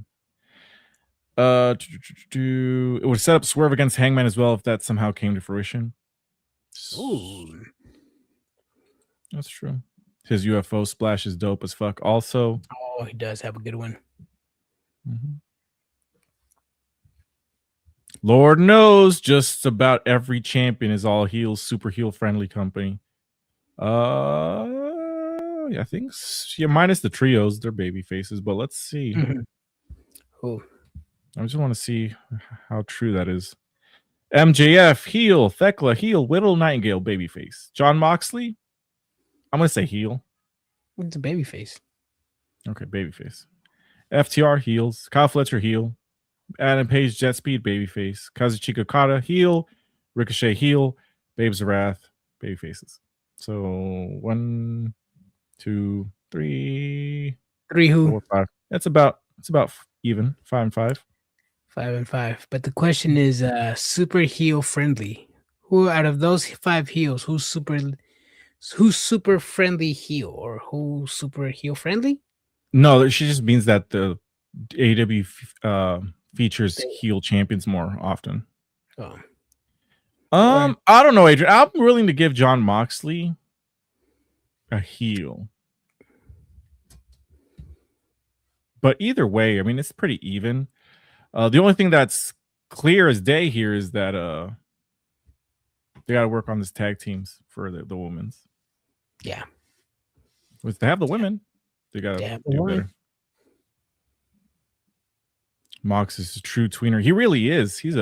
It would set up Swerve against Hangman as well if that somehow came to fruition. Ooh. That's true. His UFO splash is dope as fuck also. Oh, he does have a good one. Mm-hmm. Lord knows just about every champion is all heels, super heel friendly company. Yeah, I think minus the trios, they're baby faces, but let's see. Mm-hmm. Cool. I just want to see how true that is. MJF heel, Thekla heel, Whittle Nightingale babyface. Jon Moxley, I'm gonna say heel. It's a babyface. Okay, babyface. FTR heels, Kyle Fletcher heel, Adam Page Jet Speed babyface, Kazuchika Okada heel, Ricochet heel, Babes of Wrath babyfaces. So 1, 2, 3, 4, 5. It's about even 5 and 5. 5 and 5. But the question is, super heel friendly. Who out of those 5 heels, who's super friendly heel, or who's super heel friendly? No, she just means that the AEW features heel champions more often. Oh. I don't know, Adrian. I'm willing to give Jon Moxley a heel. But either way, I mean, it's pretty even. The only thing that's clear as day here is that they got to work on this tag teams for the women's. Yeah. If they have the women, they got to do better. Mox is a true tweener. He really is. He's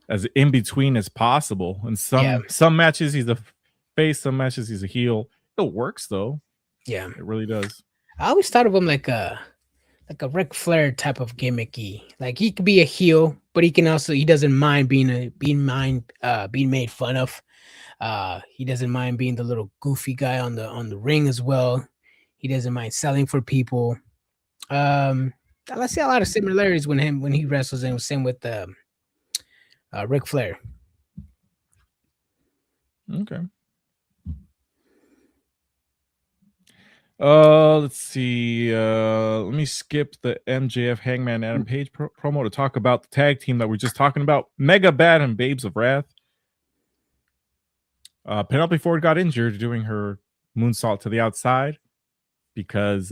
as in between as possible. In some matches he's a face, some matches he's a heel. It works though. Yeah, it really does. I always thought of him like a Ric Flair type of gimmicky. Like he could be a heel, but he doesn't mind being made fun of. He doesn't mind being the little goofy guy on the ring as well. He doesn't mind selling for people. I see a lot of similarities when he wrestles, and same with Ric Flair. Okay. Let's see. Let me skip the MJF Hangman Adam Page promo to talk about the tag team that we're just talking about. Mega Bad and Babes of Wrath. Penelope Ford got injured doing her moonsault to the outside because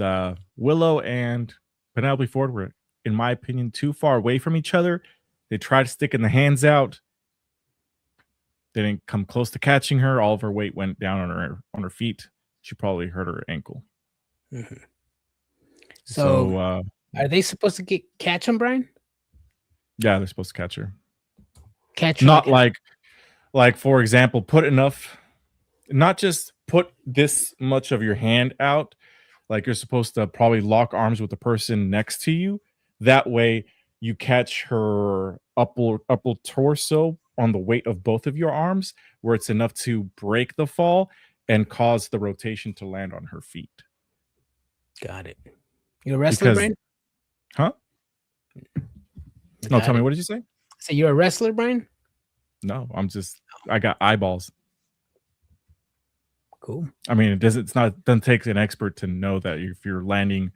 Willow and Penelope Ford were, in my opinion, too far away from each other. They tried sticking the hands out. They didn't come close to catching her. All of her weight went down on her feet. She probably hurt her ankle. Mm-hmm. So are they supposed to catch him, Brian? Yeah, they're supposed to catch her. Catch her. Not like for example, put enough, not just put this much of your hand out. Like you're supposed to probably lock arms with the person next to you. That way you catch her upper torso on the weight of both of your arms, where it's enough to break the fall and cause the rotation to land on her feet. Got it. You're a wrestler, Brian? Huh? No, tell me, what did you say? So you're a wrestler, Brian? No, I got eyeballs. Cool. I mean, it doesn't take an expert to know that if you're doing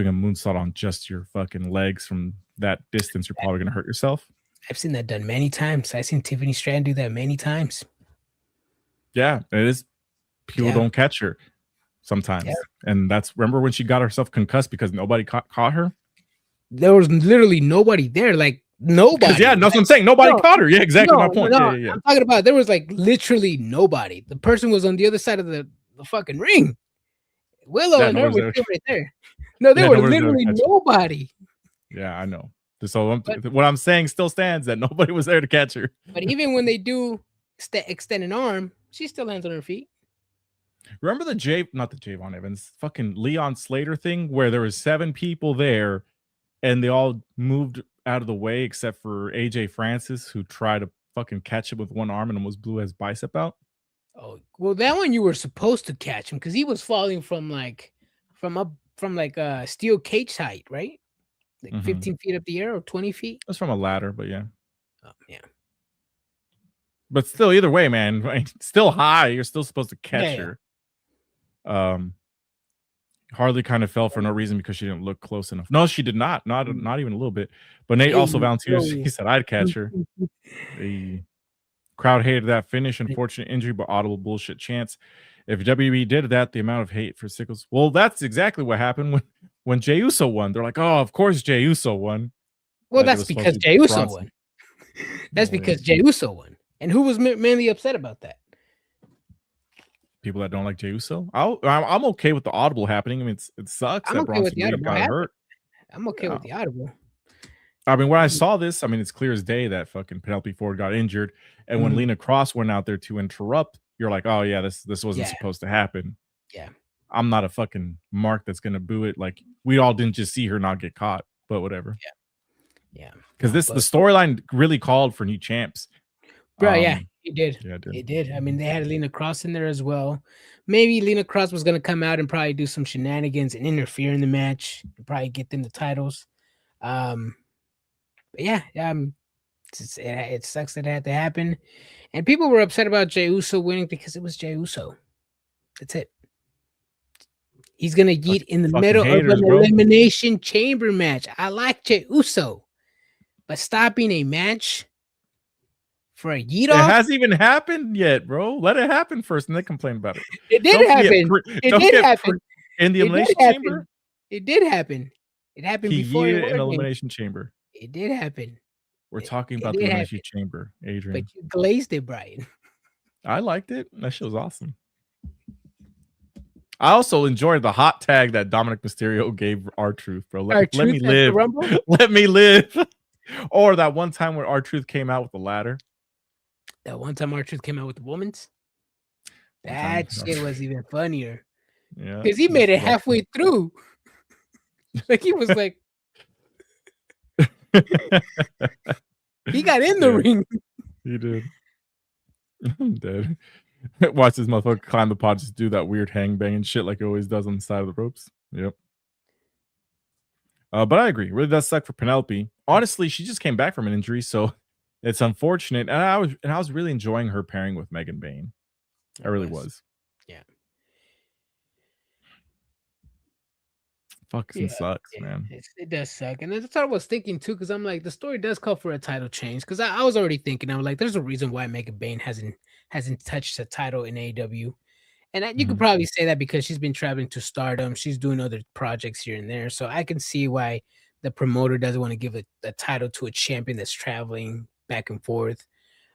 a moonsault on just your fucking legs from that distance, you're probably going to hurt yourself. I've seen that done many times. I've seen Tiffany Stratton do that many times. Yeah, it is. People don't catch her sometimes. Yeah. And remember when she got herself concussed because nobody caught her? there was literally nobody there. Like nobody. Yeah, that's what I'm saying. Nobody caught her. Yeah, exactly my point. No, Yeah. I'm talking about there was like literally nobody. The person was on the other side of the fucking ring. Willow and her were still right there. No, there were literally nobody. Yeah, I know. So what I'm saying still stands, that nobody was there to catch her. But even when they do extend an arm, she still lands on her feet. Remember not the Javon Evans, fucking Leon Slater thing, where there was 7 people there and they all moved out of the way except for AJ Francis, who tried to fucking catch him with one arm and almost blew his bicep out. Oh, well, that one you were supposed to catch him because he was falling from steel cage height, right? Like 15 feet up the air or 20 feet. That's from a ladder, but yeah. Oh, yeah. But still, either way, man, right? Still high. You're still supposed to catch her. Harley kind of fell for no reason because she didn't look close enough. No, she did not. Not even a little bit. But Nate also volunteers. He said, I'd catch her. The crowd hated that finish. Unfortunate injury, but audible bullshit chance. If WWE did that, the amount of hate for Sickles. Well, that's exactly what happened when Jey Uso won. They're like, oh, of course Jey Uso won. Well, that's because Jey Uso won. That's because Jey Uso won. And who was mainly upset about that? People that don't like Jey Uso. I'm okay with the audible happening. I mean, it sucks that Bronson Reed got hurt. I'm okay with the audible. I mean, when I saw this, I mean, it's clear as day that fucking Penelope Ford got injured. And when Lena Cross went out there to interrupt, you're like, oh, yeah, this wasn't supposed to happen. Yeah. I'm not a fucking mark that's going to boo it. Like, we all didn't just see her not get caught, but whatever. Yeah. Because the storyline really called for new champs. Bro, yeah, it did. Yeah, it did. I mean, they had Lena Cross in there as well. Maybe Lena Cross was going to come out and probably do some shenanigans and interfere in the match and probably get them the titles. But yeah, it sucks that it had to happen. And people were upset about Jey Uso winning because it was Jey Uso. That's it. He's going to yeet in the middle of an elimination chamber match. I like Jey Uso. But stopping a match for a yeet off? It hasn't even happened yet, bro. Let it happen first and then complain about it. It did happen. It did happen. In the elimination chamber? It did happen. It happened before in the elimination chamber. It did happen. We're talking about the elimination chamber, Adrian. But you glazed it, Brian. I liked it. That shit was awesome. I also enjoyed the hot tag that Dominic Mysterio gave R-Truth, bro. Let me live. Let me live. Or that one time where R-Truth came out with the ladder. That one time R-Truth came out with the woman's? That shit was even funnier. Yeah. Because he made it halfway through. Like he was like he got in the ring. He did. I'm dead. Watch this motherfucker climb the pod, just do that weird hang bang and shit like he always does on the side of the ropes. Yep. But I agree. It really does suck for Penelope. Honestly, she just came back from an injury, so it's unfortunate. And I was really enjoying her pairing with Megan Bayne. I really was. Yeah. Fucking sucks, man. It does suck. And that's what I was thinking too, because I'm like, the story does call for a title change. Because I was already thinking, I was like, there's a reason why Megan Bayne hasn't touched a title in AEW. And you could probably say that because she's been traveling to Stardom. She's doing other projects here and there. So I can see why the promoter doesn't want to give a title to a champion that's traveling back and forth.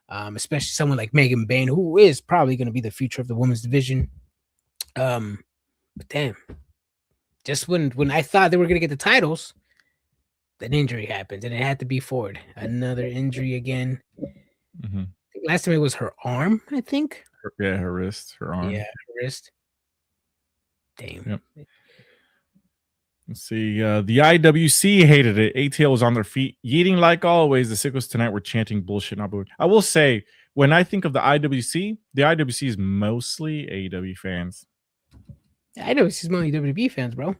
Especially someone like Megan Bayne, who is probably going to be the future of the women's division. But damn. Just when I thought they were going to get the titles, an injury happened, and it had to be Ford. Another injury again. Last time it was her arm, I think. Her wrist, her arm. Yeah, her wrist. Damn. Yep. Let's see. The IWC hated it. ATL was on their feet, yeeting like always. The Sickos tonight were chanting bullshit. I will say, when I think of the IWC is mostly AEW fans. I know she's mostly WWE fans, bro.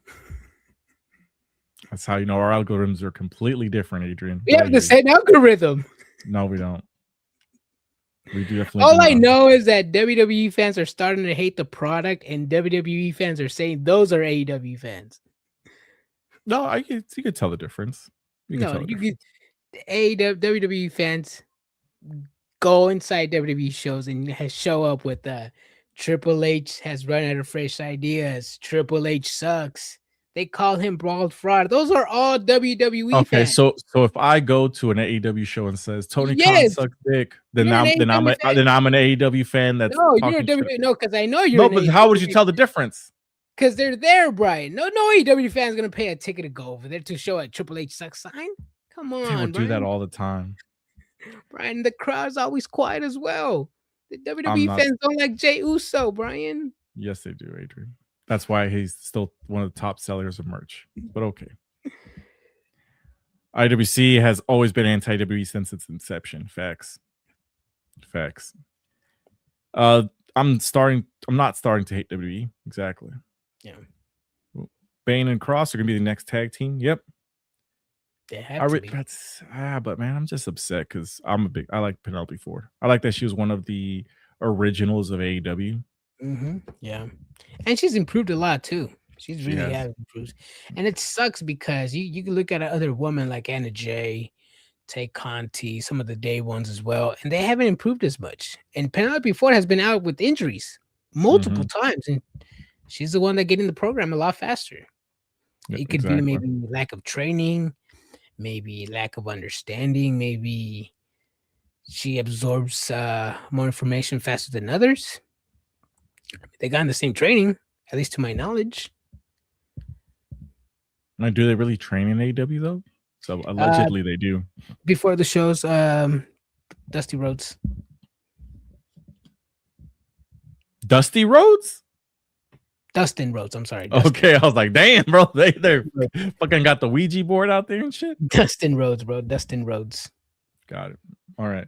That's how you know our algorithms are completely different, Adrian. We have the same algorithm. No, we don't. We do definitely. All I know is that WWE fans are starting to hate the product, and WWE fans are saying those are AEW fans. No, you could tell the difference. WWE fans go inside WWE shows and show up with Triple H has run out of fresh ideas. Triple H sucks. They call him Bald Fraud. Those are all WWE Okay, fans. so if I go to an AEW show and says Tony Khan Yes. sucks dick, then You're an AEW fan? then I'm an AEW fan that's No, you're a talking shit. WWE. No, because I know you're No, an but how would AEW you tell the difference? Because they're there, Brian. No AEW fan's gonna pay a ticket to go over there to show a Triple H sucks sign. Come on, People do that Brian. all the time. Brian, the crowd's always quiet as well. The I'm WWE not- fans don't like Jey Uso, Brian. Yes, they do, Adrian. That's why he's still one of the top sellers of merch. But okay. IWC has always been anti-WWE since its inception. Facts. I'm not starting to hate WWE. Exactly. Yeah. Bane and Cross are gonna be the next tag team. Yep. They have to be. But man, I'm just upset because I like Penelope Ford. I like that she was one of the originals of AEW. Yeah, and she's improved a lot too. She's She really has. has improved, and it sucks because you can look at other women like Anna Jay, Tay Conti, some of the day ones as well, and they haven't improved as much. And Penelope Ford has been out with injuries multiple times, and she's the one that get in the program a lot faster. Yep, It could be maybe lack of training, maybe lack of understanding, maybe she absorbs more information faster than others. They got in the same training, at least to my knowledge. Now, do they really train in AEW though? So allegedly they do. Before the shows, Dusty Rhodes. Dusty Rhodes? Dustin Rhodes, I'm sorry. Dustin. Okay, I was like, damn, bro, they're fucking got the Ouija board out there and shit. Dustin Rhodes, bro. Dustin Rhodes. Got it. All right.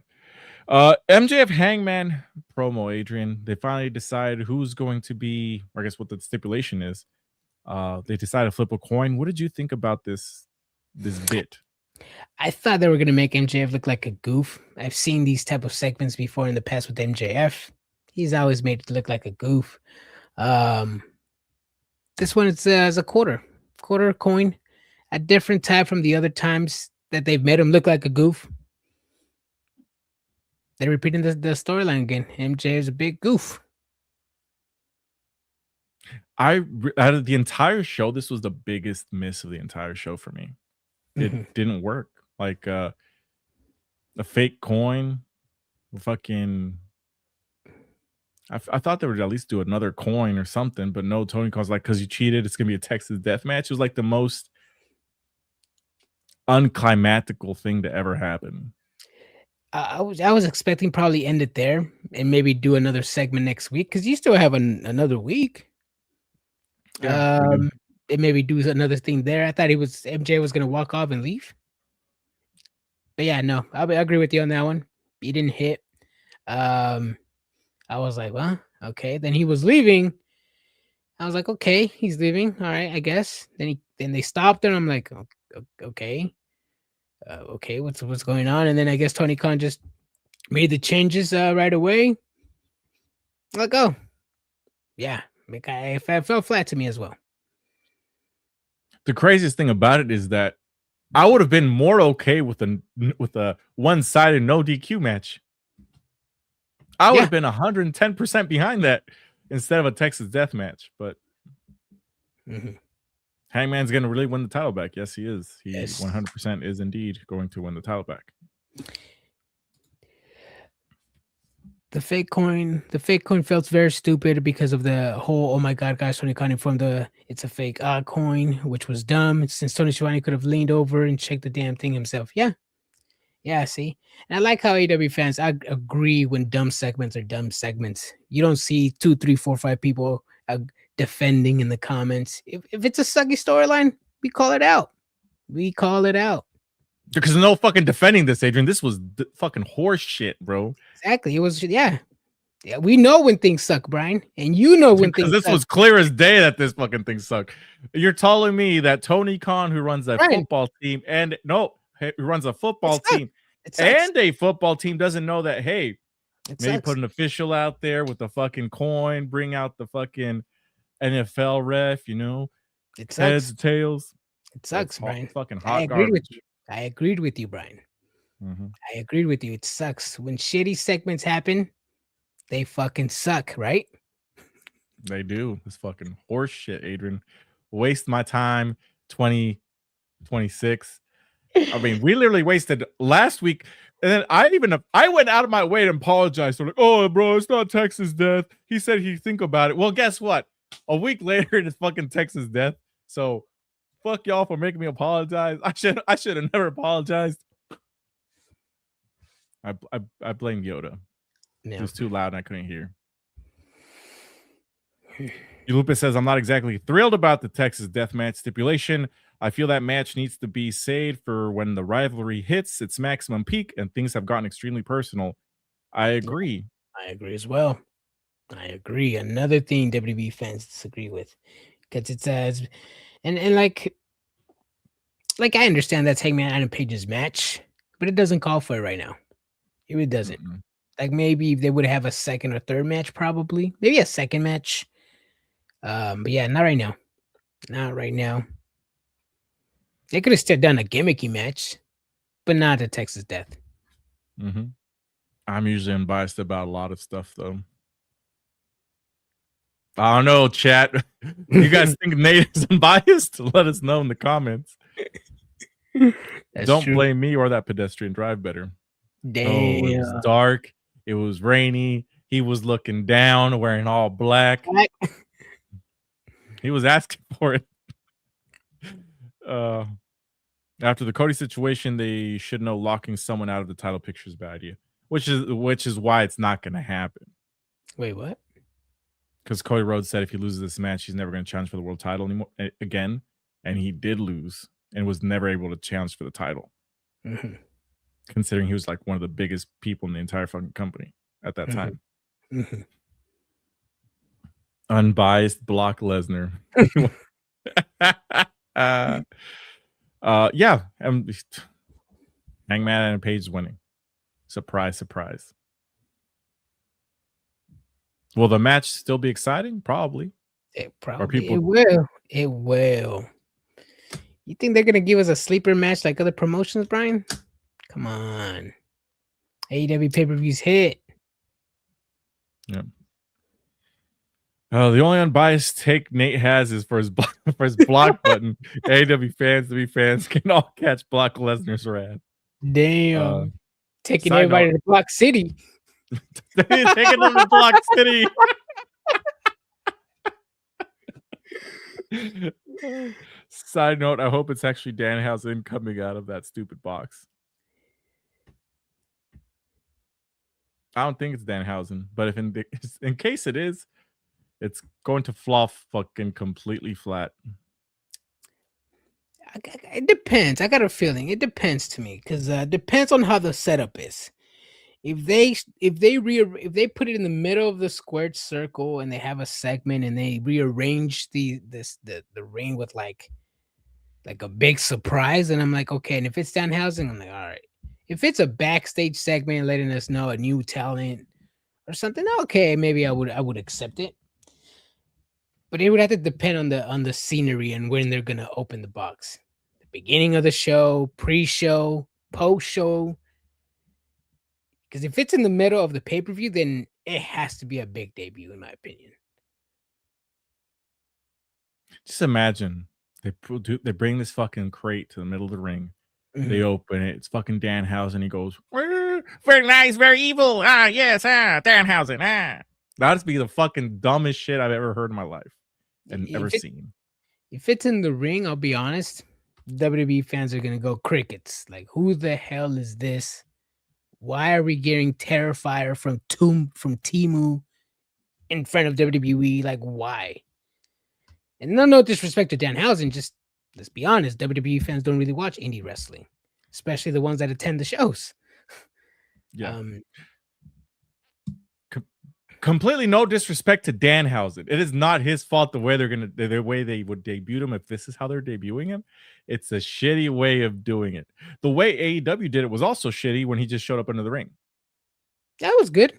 MJF Hangman promo, Adrian. They finally decided who's going to be, or I guess what the stipulation is. They decided to flip a coin. What did you think about this bit? I thought they were gonna make MJF look like a goof. I've seen these type of segments before in the past with MJF. He's always made it look like a goof. This one it's as a quarter coin, a different type from the other times that they've made him look like a goof. They're repeating the storyline again. MJ is a big goof. Out of the entire show, this was the biggest miss of the entire show for me. It didn't work. Like a fake coin, fucking. I thought they would at least do another coin or something, but no. Tony Khan's like, because you cheated, it's gonna be a Texas death match. It was like the most unclimactical thing to ever happen. I was expecting probably end it there and maybe do another segment next week because you still have another week. Yeah, and maybe do another thing there. I thought MJ was gonna walk off and leave. But yeah, no, I agree with you on that one. He didn't hit. I was like, well, okay. Then he was leaving. I was like, okay, he's leaving. All right, I guess. Then they stopped and I'm like, okay. Okay, what's going on? And then I guess Tony Khan just made the changes right away. Like, oh, yeah, it fell flat to me as well. The craziest thing about it is that I would have been more okay with a one-sided no DQ match. I would have been 110% behind that instead of a Texas death match. But Hangman's going to really win the title back. Yes, he is. He 100% is indeed going to win the title back. The fake coin felt very stupid because of the whole, oh my God, guys, Tony Khan informed it's a fake coin, which was dumb since Tony Schiavone could have leaned over and checked the damn thing himself. Yeah, see? And I like how AEW fans, I agree when dumb segments are dumb segments. You don't see 2, 3, 4, 5 people defending in the comments. If it's a sucky storyline, we call it out. Because no fucking defending this, Adrian. This was fucking horse shit, bro. Exactly. It was, yeah. We know when things suck, Brian. And you know when things suck. This was clear as day that this fucking thing sucked. You're telling me that Tony Khan, who runs a football team, who runs a football team and a football team, doesn't know that, hey, maybe put an official out there with the fucking coin, bring out the fucking NFL ref, it heads, tails. It sucks, Brian. Fucking hot garbage. I agreed with you, Brian. I agreed with you. It sucks when shitty segments happen. They fucking suck, right? They do. This fucking horse shit, Adrian. waste my time 2026. I mean, we literally wasted last week. And then I went out of my way to apologize. So like, oh, bro, it's not Texas death. He said he'd think about it. Well, guess what? A week later, it's fucking Texas death. So fuck y'all for making me apologize. I should have never apologized. I blame Yoda. Yeah. It was too loud and I couldn't hear. Lupe says, I'm not exactly thrilled about the Texas deathmatch stipulation. I feel that match needs to be saved for when the rivalry hits its maximum peak and things have gotten extremely personal. I agree. I agree as well. I agree. Another thing WWE fans disagree with, because it says, and like I understand that's Hangman Adam Page's match, but it doesn't call for it right now. It really doesn't. Mm-mm. Like maybe they would have a second or third match, probably. Maybe a second match. But yeah, not right now. Not right now. They could have still done a gimmicky match, but not a Texas death. Mm-hmm. I'm usually unbiased about a lot of stuff, though. I don't know, chat. You guys think Nate is unbiased? Let us know in the comments. Don't blame me or that pedestrian drive better. Damn. Oh, it was dark. It was rainy. He was looking down, wearing all black. He was asking for it. After the Cody situation, they should know locking someone out of the title picture is a bad idea, which is why it's not going to happen. Wait, what? Because Cody Rhodes said if he loses this match, he's never going to challenge for the world title anymore again, and he did lose and was never able to challenge for the title. Mm-hmm. Considering he was like one of the biggest people in the entire fucking company at that time. Mm-hmm. Unbiased Brock Lesnar. Yeah. Hangman and Page is winning. Surprise, surprise. Will the match still be exciting? Probably. It will. It will. You think they're gonna give us a sleeper match like other promotions, Brian? Come on. AEW pay-per-views hit. Yep. The only unbiased take Nate has is for his block button. AEW fans, to be fans, can all catch Brock Lesnar's wrath. Damn. Taking everybody to Block City. Taking them to Block City. Side note, I hope it's actually Danhausen coming out of that stupid box. I don't think it's Danhausen, but if in case it is, it's going to fall fucking completely flat. It depends. I got a feeling it depends to me because it depends on how the setup is. If they put it in the middle of the squared circle and they have a segment and they rearrange the ring with like a big surprise, and I'm like, okay. And if it's Danhausen, I'm like, all right. If it's a backstage segment letting us know a new talent or something, okay, maybe I would accept it. But it would have to depend on the scenery and when they're gonna open the box. The beginning of the show, pre-show, post-show. Because if it's in the middle of the pay-per-view, then it has to be a big debut, in my opinion. Just imagine they bring this fucking crate to the middle of the ring. Mm-hmm. They open it. It's fucking Danhausen. He goes, very nice, very evil. Yes, Danhausen. That'd be the fucking dumbest shit I've ever heard in my life and ever seen. If it's in the ring, I'll be honest, WWE fans are gonna go crickets. Like, who the hell is this? Why are we getting Terrifier from Temu in front of WWE? Like, why? And no disrespect to Danhausen, just let's be honest, WWE fans don't really watch indie wrestling, especially the ones that attend the shows. Yeah. Completely no disrespect to Danhausen. It is not his fault the way they would debut him. If this is how they're debuting him, it's a shitty way of doing it. The way AEW did it was also shitty when he just showed up into the ring. That was good.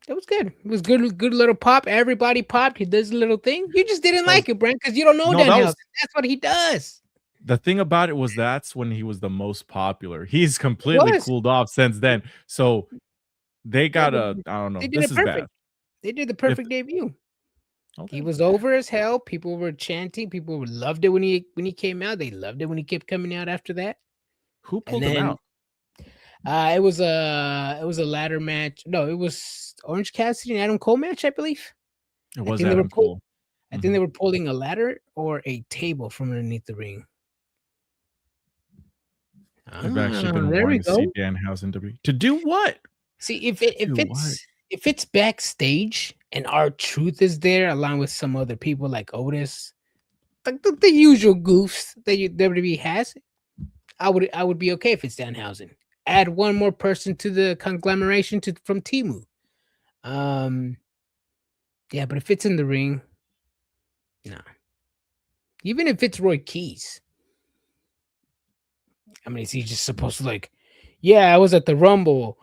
It was good. It was good little pop. Everybody popped. He does a little thing. You just didn't like it, Brent, because you don't know Danhausen. That's what he does. The thing about it was that's when he was the most popular. He's completely cooled off since then. So they got I don't know. They did this it is perfect. bad. They did the perfect debut. He was over as hell. People were chanting. People loved it when he came out. They loved it when he kept coming out after that. Who pulled him out? It was a ladder match. No, it was Orange Cassidy and Adam Cole match, I believe. It was Adam Cole. I think they were pulling a ladder or a table from underneath the ring. I've actually been wanting to see Danhausen to do what? See, if it's backstage and R-Truth is there along with some other people like Otis, the usual goofs that WWE has, I would be okay if it's Danhausen. Add one more person to the conglomeration from Temu. Yeah, but if it's in the ring, no. Even if it's Roy Keys. I mean, is he just supposed to yeah, I was at the Rumble,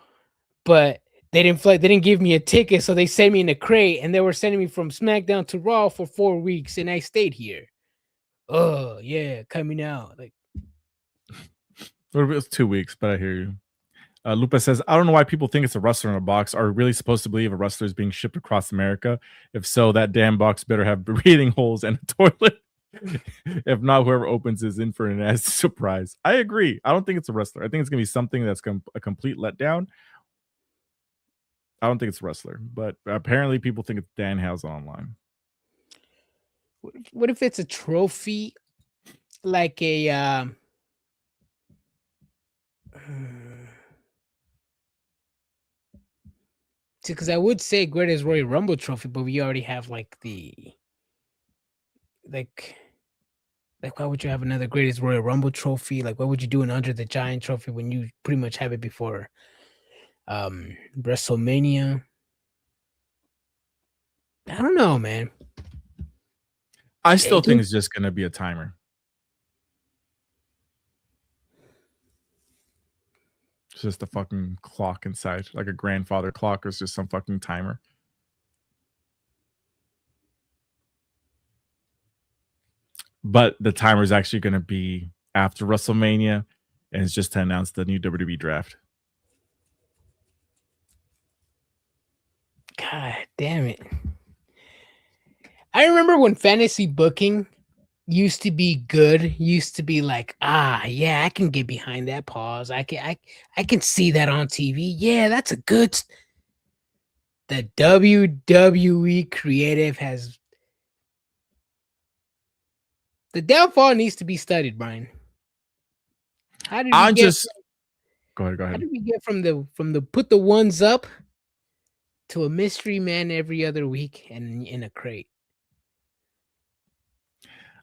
but they didn't give me a ticket, so they sent me in a crate, and they were sending me from SmackDown to Raw for 4 weeks, and I stayed here. Oh, yeah, coming out. It was 2 weeks, but I hear you. Lupa says, I don't know why people think it's a wrestler in a box. Are we really supposed to believe a wrestler is being shipped across America? If so, that damn box better have breathing holes and a toilet. If not, whoever opens is in for an ass surprise. I agree. I don't think it's a wrestler. I think it's going to be something that's a complete letdown. I don't think it's a wrestler, but apparently people think it's Danhausen online. What if it's a trophy, like a because I would say Greatest Royal Rumble trophy, but we already have why would you have another Greatest Royal Rumble trophy? Like, what would you do an Under the Giant trophy when you pretty much have it before WrestleMania? I don't know, man. I still think it's just going to be a timer. It's just a fucking clock inside, like a grandfather clock, or it's just some fucking timer. But the timer is actually going to be after WrestleMania, and it's just to announce the new WWE draft. God damn it. I remember when fantasy booking used to be good, used to be like, yeah, I can get behind that pause. I can see that on TV. Yeah, that's a good. The WWE creative has the downfall needs to be studied, Brian. How did we go ahead. How did we get from the put the ones up to a mystery man every other week and in a crate?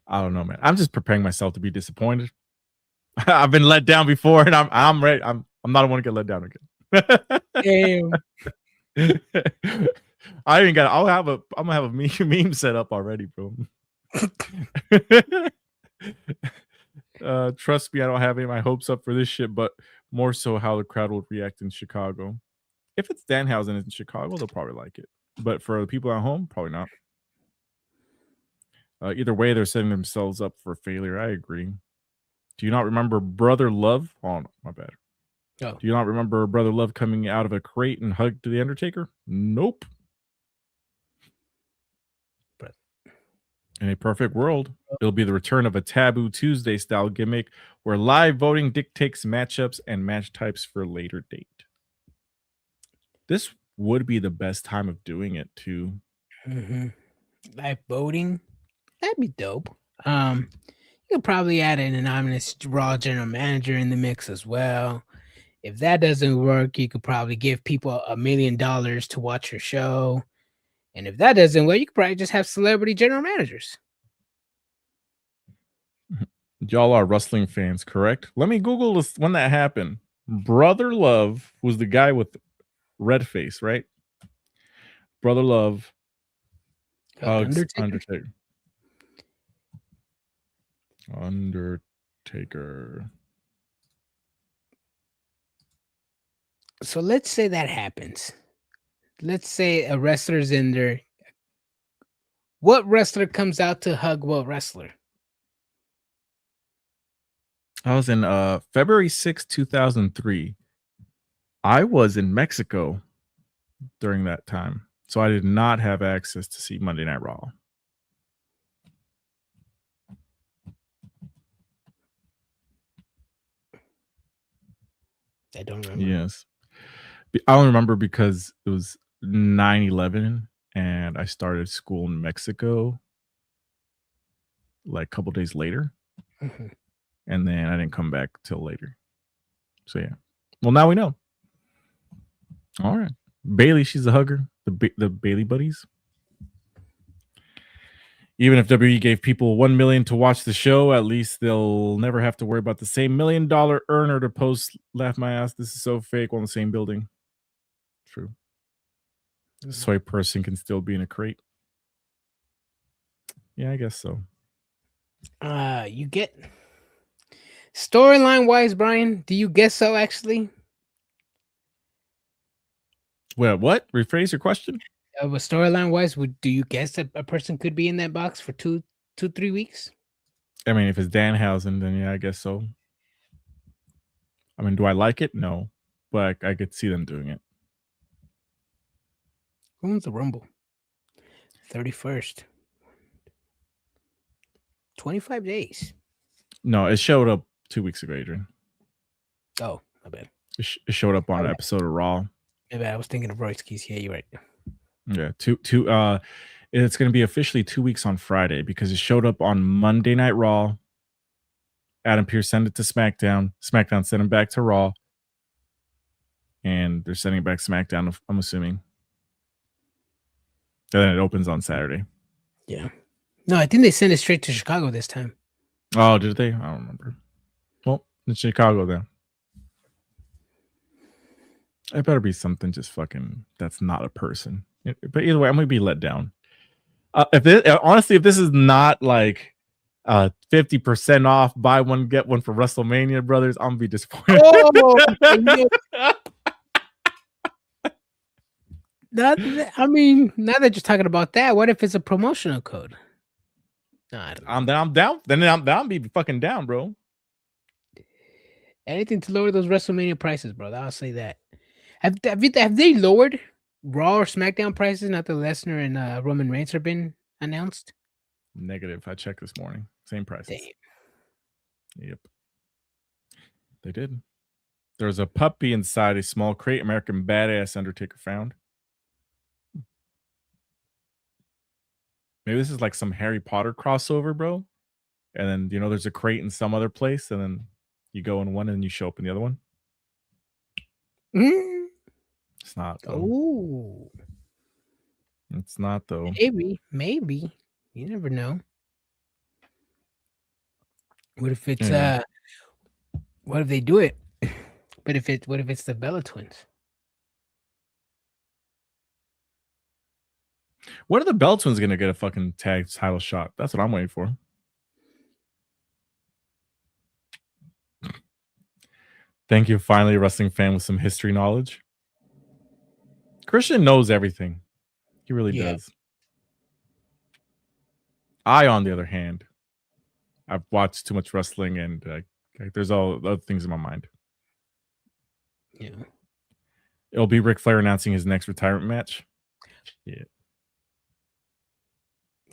I don't know, man. I'm just preparing myself to be disappointed. I've been let down before, and I'm ready. I'm not want to get let down again. Damn. I even got. I'm gonna have a meme set up already, bro. Trust me, I don't have any of my hopes up for this shit, but more so how the crowd will react in Chicago. If it's Danhausen in Chicago, they'll probably like it. But for the people at home, probably not. Either way, they're setting themselves up for failure. I agree. Do you not remember Brother Love? Oh, no, my bad. Oh. Do you not remember Brother Love coming out of a crate and hugged The Undertaker? Nope. But in a perfect world, it'll be the return of a Taboo Tuesday style gimmick where live voting dictates matchups and match types for a later date. This would be the best time of doing it too. Mm-hmm. Live voting, that'd be dope. You could probably add an anonymous Raw general manager in the mix as well. If that doesn't work, you could probably give people $1 million to watch your show. And if that doesn't work, you could probably just have celebrity general managers. Y'all are wrestling fans, correct? Let me Google this when that happened. Brother Love was the guy with red face, right? Brother Love hugs Undertaker. So let's say that happens. Let's say a wrestler's in there. What wrestler comes out to hug what wrestler? I was in February 6, 2003. I was in Mexico during that time, so I did not have access to see Monday Night Raw. I don't remember. Yes. I don't remember because it was 9/11 and I started school in Mexico like a couple days later. Mm-hmm. And then I didn't come back till later. So yeah. Well, now we know. All right. Bailey, she's a hugger. The Bailey buddies. Even if WWE gave people $1 million to watch the show, at least they'll never have to worry about the same $1 million earner to post laugh my ass. This is so fake on the same building. True. Mm-hmm. So a person can still be in a crate. Yeah, I guess so. You get storyline wise, Brian. Do you guess so? Actually, Well, what? Rephrase your question. Storyline wise, do you guess that a person could be in that box for 3 weeks? I mean, if it's Danhausen, then yeah, I guess so. I mean, do I like it? No, but I could see them doing it. When's the Rumble? 31st. 25 days. No, it showed up 2 weeks ago, Adrian. Oh, my bad. It showed up on an episode of Raw. My bad. I was thinking of Royski's. Yeah, you're right. Yeah, it's going to be officially 2 weeks on Friday because it showed up on Monday Night Raw. Adam Pearce sent it to SmackDown. SmackDown sent him back to Raw. And they're sending it back to SmackDown, I'm assuming. And then it opens on Saturday. Yeah. No, I think they sent it straight to Chicago this time. Oh, did they? I don't remember. Well, in Chicago then. It better be something just fucking that's not a person. But either way, I'm gonna be let down. If this is not like 50% off, buy one get one for WrestleMania, brothers, I'm gonna be disappointed. I mean, now that you're talking about that, what if it's a promotional code? No, I don't know. I'm down. Then I'm be fucking down, bro. Anything to lower those WrestleMania prices, bro. I'll say that. Have they lowered Raw or SmackDown prices? Not that Lesnar and Roman Reigns have been announced. Negative. I checked this morning. Same prices. Damn. Yep. They did. There was a puppy inside a small crate. American Badass Undertaker found. Maybe this is like some Harry Potter crossover, bro. And then, there's a crate in some other place. And then you go in one and you show up in the other one. It's not. Oh. It's not, though. Maybe. You never know. What if it's what if they do it? What if it's the Bella twins? When are the Bella twins gonna get a fucking tag title shot? That's what I'm waiting for. Thank you, finally, a wrestling fan with some history knowledge. Christian knows everything. He really does. I, on the other hand, I've watched too much wrestling and there's all other things in my mind. Yeah. It'll be Ric Flair announcing his next retirement match. Yeah.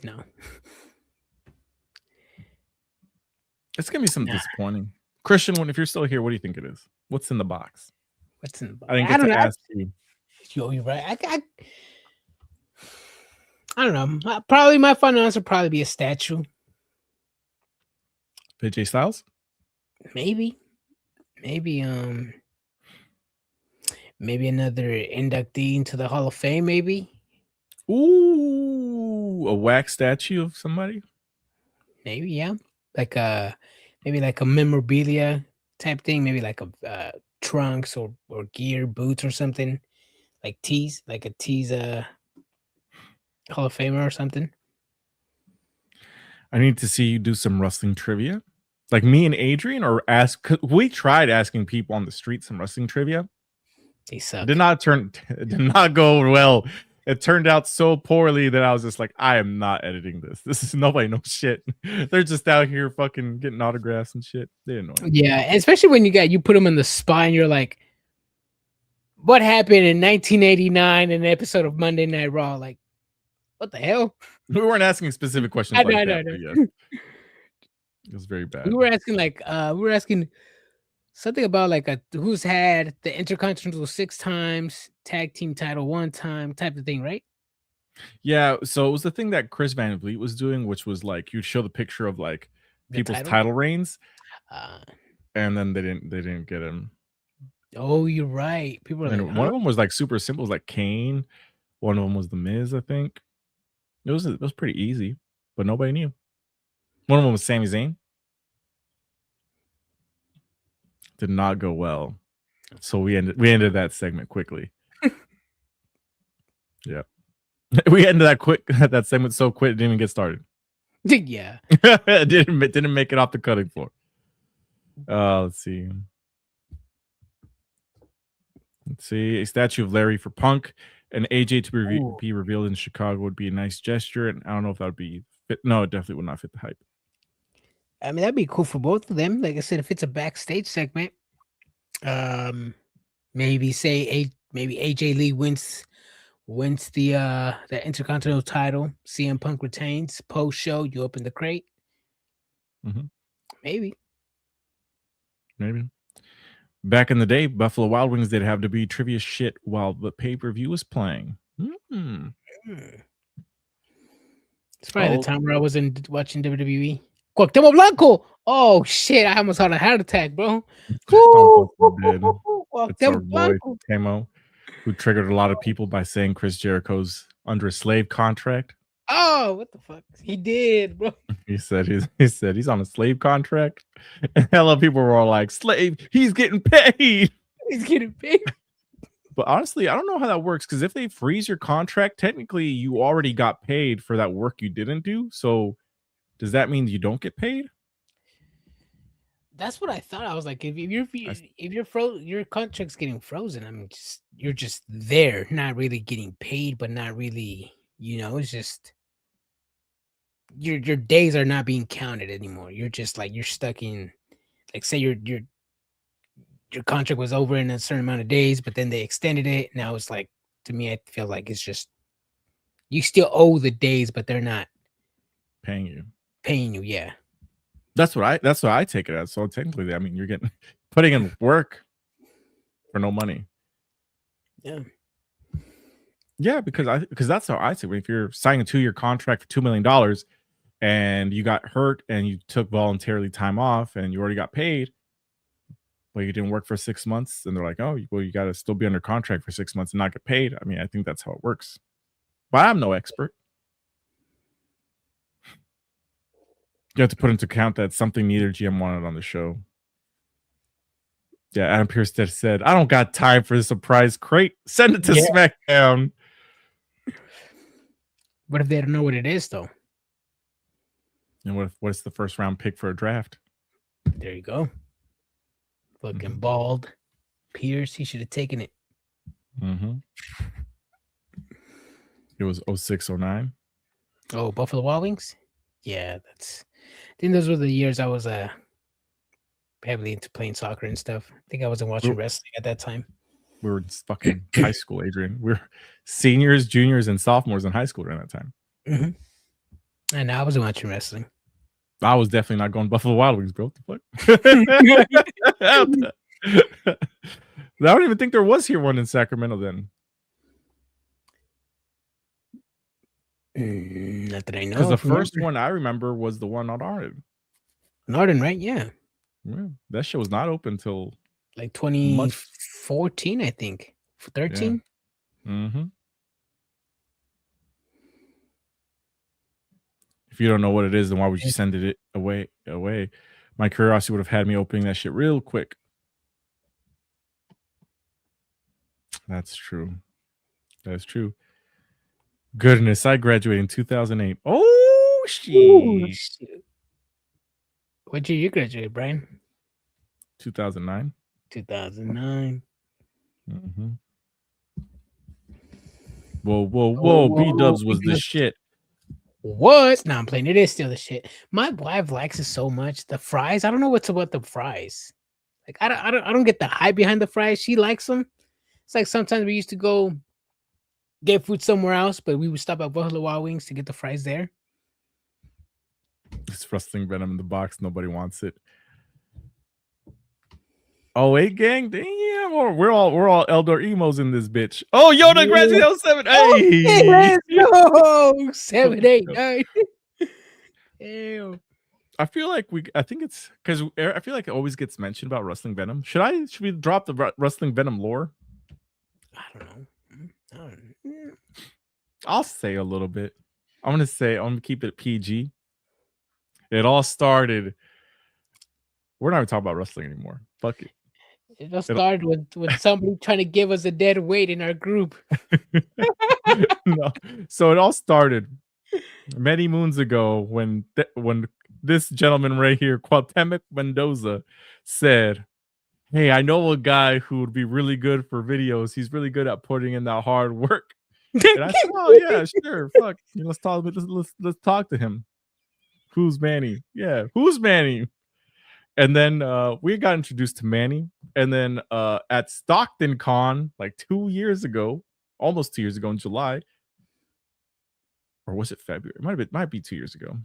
No. It's going to be something disappointing. Christian, if you're still here, what do you think it is? What's in the box? What's in the box? I didn't get to ask you. Yo, you're right. I don't know. Probably my final answer would probably be a statue. AJ Styles? Maybe another inductee into the Hall of Fame, maybe. Ooh, a wax statue of somebody? Maybe, yeah. Maybe like a memorabilia type thing, maybe like a trunks or gear, boots or something. Like a tease Hall of Famer or something. I need to see you do some wrestling trivia. Like me and Adrian, or we tried asking people on the street some wrestling trivia. They suck. It did not go well. It turned out so poorly that I was just like, I am not editing this. This is nobody knows shit. They're just out here fucking getting autographs and shit. They didn't know. Yeah, especially when you put them in the spot and you're like, what happened in 1989 in an episode of Monday Night Raw? Like, what the hell? We weren't asking specific questions like that. Yeah. It was very bad. We were asking Something about like who's had the Intercontinental 6 times, tag team title 1 time, type of thing, right? Yeah, so it was the thing that Chris Van Vliet was doing, which was like you'd show the picture of like The people's title? title reigns, Uh, and then they didn't get him. oh, you're right. People are And like, one huh? of them was like super simple, it was like Kane. One of them was The Miz, I think. It was pretty easy, but nobody knew. One of them was Sami Zayn. Did not go well, so we ended that segment quickly. Yeah, we ended that segment so quick it didn't even get started. Yeah. It didn't make it off the cutting floor. Let's see. A statue of Larry for Punk and AJ to be revealed in Chicago would be a nice gesture, and I don't know if that would be fit. No, it definitely would not fit the hype. I mean, that'd be cool for both of them. Like I said, if it's a backstage segment, maybe AJ Lee wins the Intercontinental title. CM Punk retains. Post show, you open the crate. Mm-hmm. Maybe. Back in the day, Buffalo Wild Wings did have to be trivia shit while the pay-per-view was playing. It's probably the time where I wasn't watching WWE. Cuauhtémoc Blanco. Oh shit! I almost had a heart attack, bro. It's our boy Tamo, who triggered a lot of people by saying Chris Jericho's under a slave contract. Oh, what the fuck? He did, bro. He said he's on a slave contract. And hella people were all like, slave, he's getting paid. He's getting paid. But honestly, I don't know how that works, because if they freeze your contract, technically you already got paid for that work you didn't do. So does that mean you don't get paid? That's what I thought. I was like, if your contract's getting frozen, I mean, you're just there, not really getting paid, but not really, it's just your days are not being counted anymore. You're just like you're stuck in, like, say your contract was over in a certain amount of days, but then they extended it. Now it's like, to me, I feel like it's just you still owe the days, but they're not paying you. Yeah. That's what I take it as. So technically, I mean, you're putting in work for no money. Yeah. Yeah, because that's how I take it. If you're signing a 2-year contract for $2 million and you got hurt and you took voluntarily time off and you already got paid, but you didn't work for 6 months, and they're like, oh, well, you got to still be under contract for 6 months and not get paid. I mean, I think that's how it works. But I'm no expert. You have to put into account that something neither GM wanted on the show. Yeah, Adam Pearce said, I don't got time for the surprise crate. Send it to SmackDown. What if they don't know what it is, though? And what's the first round pick for a draft? There you go. Fucking bald Pierce. He should have taken it. It was 06-09. Oh, Buffalo Wild Wings? Yeah, I think those were the years I was heavily into playing soccer and stuff. I think I wasn't watching wrestling at that time. We were just fucking high school, Adrian. We were seniors, juniors, and sophomores in high school during that time. And I wasn't watching wrestling. I was definitely not going Buffalo Wild Wings, bro. What the fuck? I don't even think there was here one in Sacramento then. Not that I know. Because the first one I remember was the one on Arden. Arden, right? Yeah. That shit was not open till like 2014, I think. 13. Yeah. If you don't know what it is, then why would you send it away? My curiosity would have had me opening that shit real quick. That's true. That's true. Goodness, I graduated in 2008. Oh, shit. What year you graduated, Brian? 2009. 2009. Whoa. B-Dubs was the shit. What? No, I'm playing. It is still the shit. My wife likes it so much. The fries, I don't know what's about the fries. Like, I don't get the hype behind the fries. She likes them. It's like sometimes we used to go get food somewhere else, but we would stop at Buffalo Wild Wings to get the fries there. It's wrestling venom in the box. Nobody wants it. Oh, 08 gang? Damn, we're all elder emos in this bitch. Oh, Yoda graduated 07. Hey, let's go. 7, 8, 9. Ew. I feel like I think it's because I feel like it always gets mentioned about Wrestling Venom. Should we drop the Wrestling Venom lore? I don't know. I'll say a little bit. I'm gonna keep it PG. It all started. We're not even talking about wrestling anymore. Fuck it. It all started with somebody trying to give us a dead weight in our group. No. So it all started many moons ago when this gentleman right here, Cuauhtemoc Mendoza, said, "Hey, I know a guy who would be really good for videos. He's really good at putting in that hard work." And I said, "Oh yeah, sure. Fuck. Let's talk to him." Who's Manny? Yeah, who's Manny? And then we got introduced to Manny. And then at Stockton Con, like 2 years ago, almost 2 years ago in July, or was it February? It might be 2 years ago.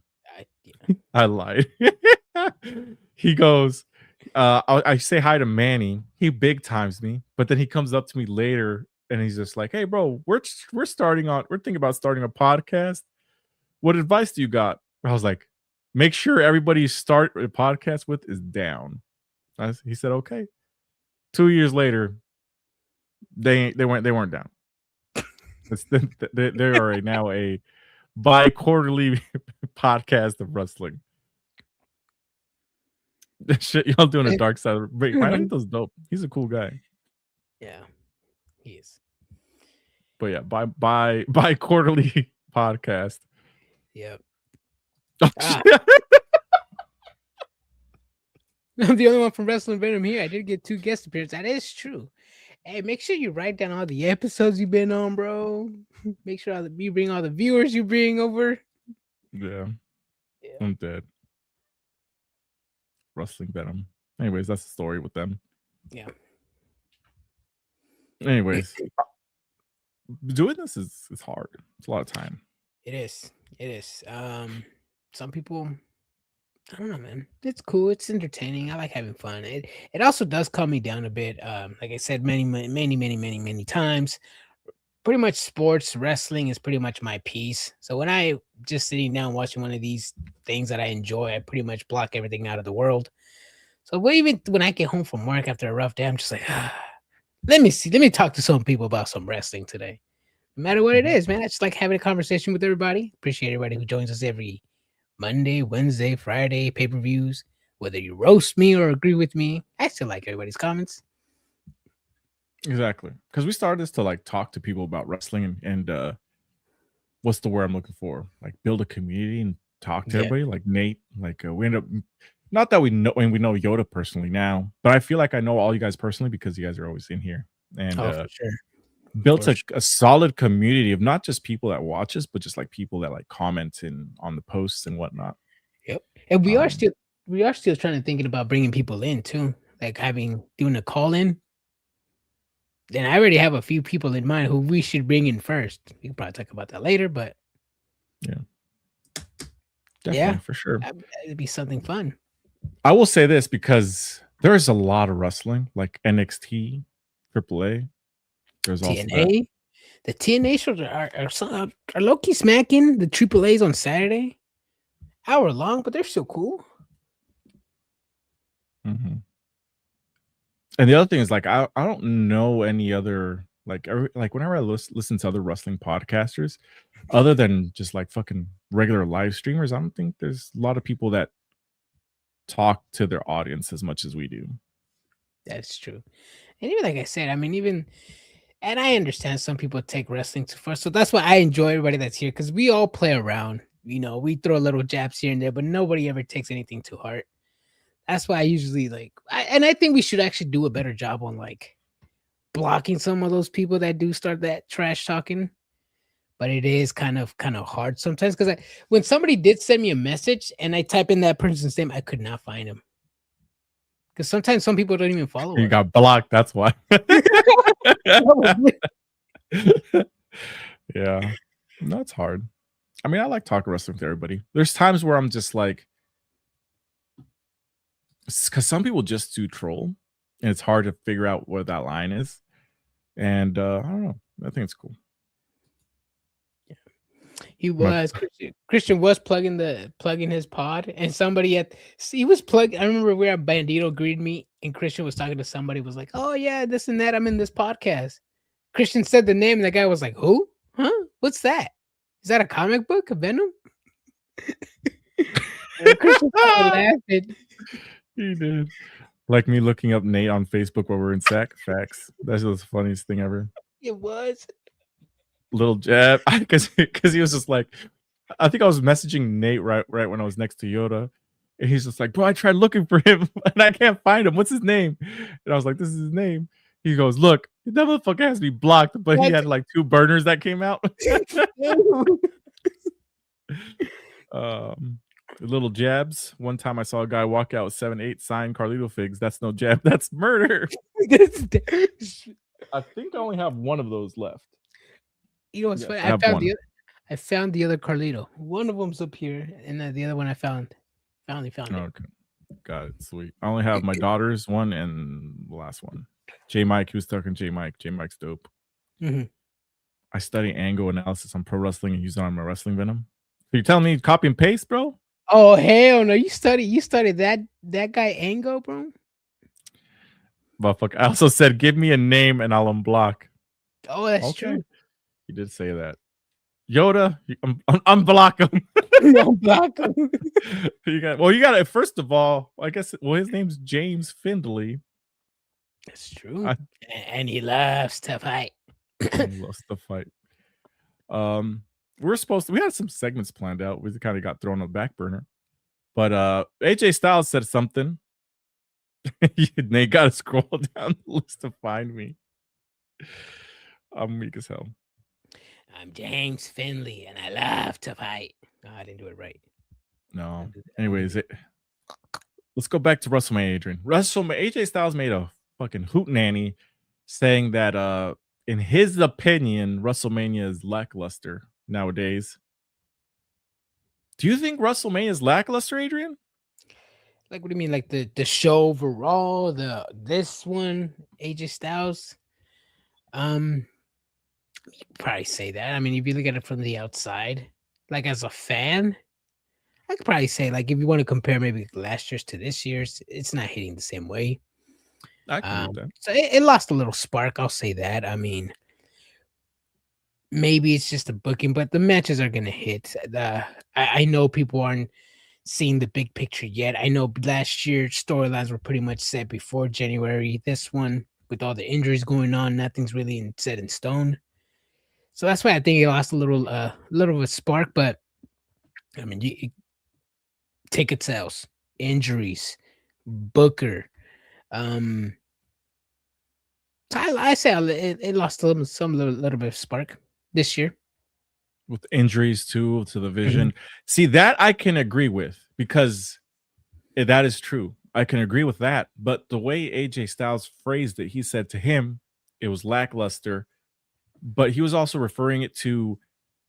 I lied. He goes, I say hi to Manny. He big times me, but then he comes up to me later and he's just like, "Hey, bro, we're thinking about starting a podcast. What advice do you got?" I was like, "Make sure everybody you start a podcast with is down." He said, "Okay." 2 years later, they weren't down. They are now a bi-quarterly podcast of wrestling. Shit, y'all doing a dark side. Wait, Mike does dope. He's a cool guy. Yeah, he is. But yeah, bi-quarterly podcast. Yep. Oh, I'm the only one from Wrestling Venom here. I did get 2 guest appearances. That is true. Hey, make sure you write down all the episodes you've been on, bro. Make sure you bring all the viewers you bring over. Yeah. I'm dead. Wrestling Venom. Anyways, that's the story with them. Yeah. Anyways, doing this is hard. It's a lot of time. It is. Some people, I don't know, man. It's cool. It's entertaining. I like having fun. It also does calm me down a bit. Like I said many times, pretty much sports wrestling is pretty much my piece. So when I just sitting down watching one of these things that I enjoy, I pretty much block everything out of the world. So even when I get home from work after a rough day, I'm just like, let me talk to some people about some wrestling today. No matter what it is, man. I just like having a conversation with everybody. Appreciate everybody who joins us every Monday, Wednesday, Friday, pay-per-views. Whether you roast me or agree with me, I still like everybody's comments. Exactly. Because we started this to like talk to people about wrestling and what's the word I'm looking for? Like build a community and talk to everybody. Like Nate, like we end up, not that we know Yoda personally now, but I feel like I know all you guys personally because you guys are always in here. And for sure. Built a solid community of not just people that watch us, but just like people that like comment on the posts and whatnot. Yep. And we are still thinking about bringing people in too, like doing a call in. Then I already have a few people in mind who we should bring in first. We can probably talk about that later, but definitely, for sure. It'd be something fun. I will say this because there's a lot of wrestling, like NXT, AAA. There's TNA. The TNA shows are low-key smacking. The AAAs on Saturday, hour long, but they're still cool. Mm-hmm. And the other thing is, like, I don't know any other like whenever I listen to other wrestling podcasters, other than just like fucking regular live streamers, I don't think there's a lot of people that talk to their audience as much as we do. That's true. And even like I said, I mean, and I understand some people take wrestling too far. So that's why I enjoy everybody that's here, because we all play around. You know, we throw little jabs here and there, but nobody ever takes anything to heart. That's why I usually I think we should actually do a better job on like blocking some of those people that do start that trash talking. But it is kind of hard sometimes, because when somebody did send me a message and I type in that person's name, I could not find him. Because sometimes some people don't even follow. You got blocked. That's why. Yeah, that's hard. I mean, I like talking wrestling with everybody. There's times where I'm just like, because some people just do troll, and it's hard to figure out what that line is. And I don't know. I think it's cool. He was Christian was plugging his pod, and somebody he was plugging. I remember where Bandito greeted me, and Christian was talking to somebody. Was like, "Oh yeah, this and that. I'm in this podcast." Christian said the name, and the guy was like, "Who? Huh? What's that? Is that a comic book? A Venom?" Christian started laughing. He did. Like me looking up Nate on Facebook while we're in sack. Facts. That's the funniest thing ever. It was. Little jab, because he was just like, I think I was messaging Nate right when I was next to Yoda, and he's just like, bro, I tried looking for him and I can't find him. What's his name? And I was like, this is his name. He goes, look, that motherfucker has to be blocked, but he had like 2 burners that came out. Little jabs. One time I saw a guy walk out with 7-8 signed Carlito figs. That's no jab, that's murder. I think I only have one of those left. You know what's funny? I found the other Carlito. One of them's up here, and the other one I found. Finally found it. Okay, got it. Sweet. I only have my daughter's one and the last one. J Mike, he was talking J Mike. J Mike's dope. Mm-hmm. I study angle analysis on pro wrestling and use it on my wrestling Venom. So you telling me copy and paste, bro? Oh hell no! You studied that guy Ango, bro. But fuck, I also said give me a name and I'll unblock. Oh, that's true. He did say that. Yoda, unblock him. Unblock him. You got it. First of all, I guess. Well, his name's James Findlay. That's true. And he loves to fight. He loves to fight. We had some segments planned out. We kind of got thrown on the back burner. But AJ Styles said something. They got to scroll down the list to find me. I'm weak as hell. I'm James Finley, and I love to fight. No, I didn't do it right. No. Anyways, let's go back to WrestleMania, Adrian. AJ Styles made a fucking hootenanny saying that in his opinion, WrestleMania is lackluster nowadays. Do you think WrestleMania is lackluster, Adrian? Like, what do you mean? Like the show overall, this one, AJ Styles? You could probably say that. I mean, if you look at it from the outside, like as a fan, I could probably say, like, if you want to compare maybe last year's to this year's, it's not hitting the same way. I can do that. So it lost a little spark. I'll say that. I mean, maybe it's just a booking, but the matches are gonna hit. I know people aren't seeing the big picture yet. I know last year's storylines were pretty much set before January. This one, with all the injuries going on, nothing's really set in stone. So that's why I think it lost a little of a spark. But I mean, ticket sales, injuries, Booker. So I say it lost some little bit of spark this year. With injuries too to the vision. Mm-hmm. See, that I can agree with, because that is true. I can agree with that. But the way AJ Styles phrased it, he said to him, it was lackluster. But he was also referring it to,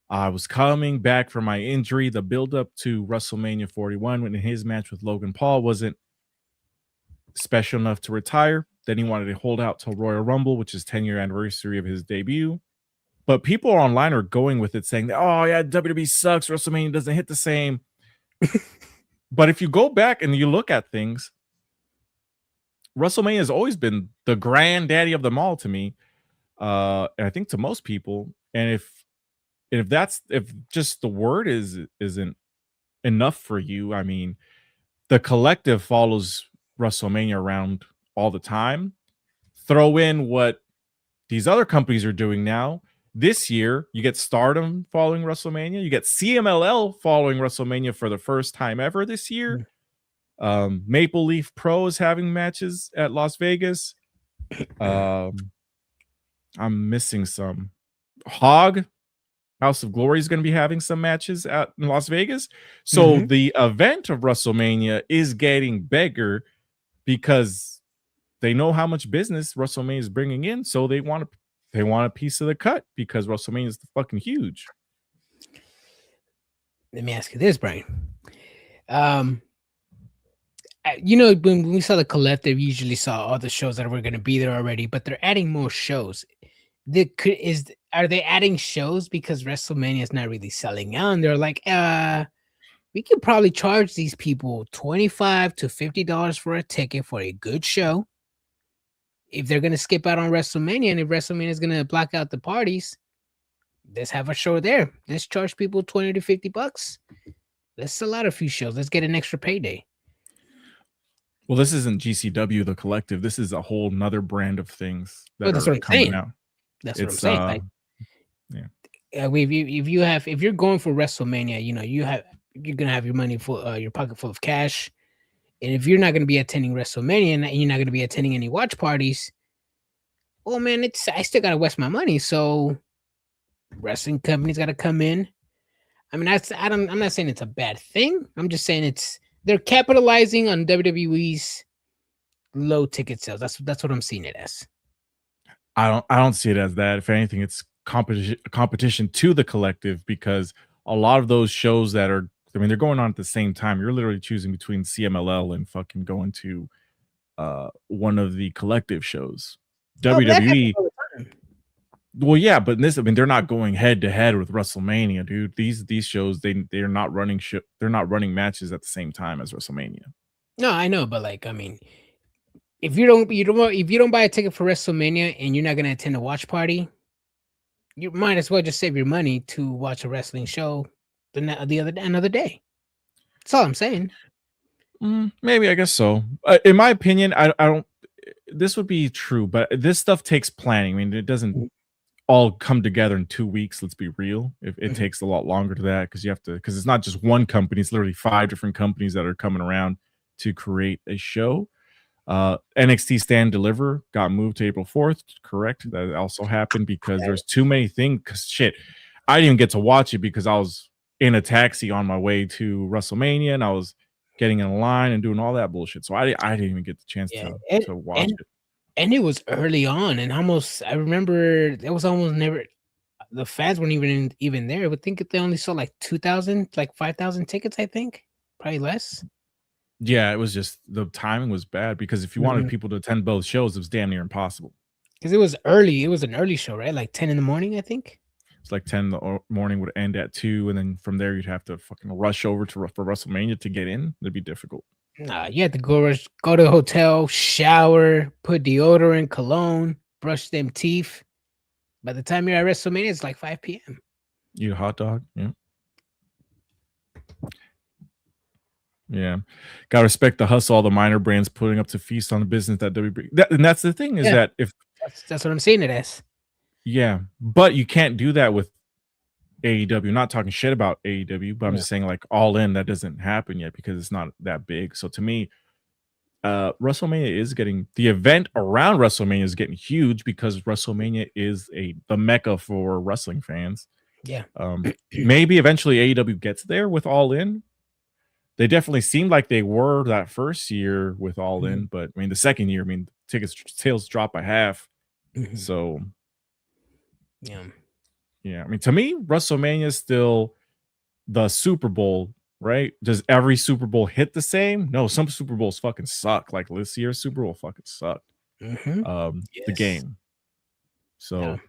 I was coming back from my injury, the buildup to WrestleMania 41, when his match with Logan Paul wasn't special enough to retire. Then he wanted to hold out till Royal Rumble, which is 10-year anniversary of his debut. But people online are going with it, saying that, oh yeah, WWE sucks, WrestleMania doesn't hit the same. But if you go back and you look at things, WrestleMania has always been the granddaddy of them all to me. And I think to most people. And if just the word isn't enough for you, I mean, the collective follows WrestleMania around all the time. Throw in what these other companies are doing now. This year, you get Stardom following WrestleMania. You get CMLL following WrestleMania for the first time ever this year. Maple Leaf Pro is having matches at Las Vegas. I'm missing some. Hog, House of Glory, is going to be having some matches in Las Vegas. So the event of WrestleMania is getting bigger because they know how much business WrestleMania is bringing in. So they want a piece of the cut because WrestleMania is fucking huge. Let me ask you this, Brian. when we saw the collective, we usually saw all the shows that were going to be there already, but they're adding more shows. Are they adding shows because WrestleMania is not really selling out? And they're like, we could probably charge these people $25 to $50 for a ticket for a good show. If they're going to skip out on WrestleMania, and if WrestleMania is going to block out the parties, let's have a show there. Let's charge people $20 to $50. Let's sell out a few shows. Let's get an extra payday. Well, this isn't GCW, the collective. This is a whole nother brand of things that are coming out. That's what I'm saying. Like, if you're going for WrestleMania, you're gonna have your money full, your pocket full of cash. And if you're not going to be attending WrestleMania and you're not going to be attending any watch parties, well, man, I still got to waste my money. So wrestling companies got to come in. I mean, I'm not saying it's a bad thing. I'm just saying they're capitalizing on WWE's low ticket sales. That's what I'm seeing it as. I don't see it as that. If anything, it's competition to the collective, because a lot of those shows that are, I mean, they're going on at the same time. You're literally choosing between CMLL and fucking going to one of the collective shows. WWE. Well, yeah, but they're not going head to head with WrestleMania, dude. These shows, they're not running they're not running matches at the same time as WrestleMania. No, I know, but like, I mean, if you don't buy a ticket for WrestleMania and you're not gonna attend a watch party, you might as well just save your money to watch a wrestling show another day. That's all I'm saying. Maybe, I guess so. In my opinion, I don't. This would be true, but this stuff takes planning. I mean, it doesn't all come together in 2 weeks. Let's be real. It takes a lot longer to that, because it's not just one company. It's literally 5 different companies that are coming around to create a show. NXT Stand Deliver got moved to April 4th. Correct. That also happened because there's too many things. Because shit, I didn't even get to watch it because I was in a taxi on my way to WrestleMania, and I was getting in a line and doing all that bullshit. So I didn't even get the chance to watch it. And it was early on, and I remember it was almost never, the fans weren't even there. I would think they only sold like 2,000, like 5,000 tickets, I think. Probably less. Yeah, it was just, the timing was bad, because if you wanted people to attend both shows, it was damn near impossible. Because it was early. It was an early show, right? Like 10 in the morning, I think. It's like 10 in the morning, would end at 2, and then from there you'd have to fucking rush over for WrestleMania to get in. It'd be difficult. Nah, you had to go to the hotel, shower, put deodorant, cologne, brush them teeth. By the time you're at WrestleMania, it's like 5 p.m. Eat a hot dog. Yeah. Gotta respect the hustle all the minor brands putting up to feast on the business that WWE. And that's the thing, is that if that's what I'm saying it as. Yeah, but you can't do that with AEW. Not talking shit about AEW, but I'm just saying, like, All In, that doesn't happen yet because it's not that big. So to me, WrestleMania is getting, the event around WrestleMania is getting huge, because WrestleMania is the mecca for wrestling fans. Yeah. Maybe eventually AEW gets there with All In. They definitely seemed like they were that first year with All In, but I mean, the second year, I mean, tickets sales dropped by half. So yeah, I mean, to me, WrestleMania is still the Super Bowl, right? Does every Super Bowl hit the same? No, some Super Bowls fucking suck. Like this year's Super Bowl fucking sucked. The game. So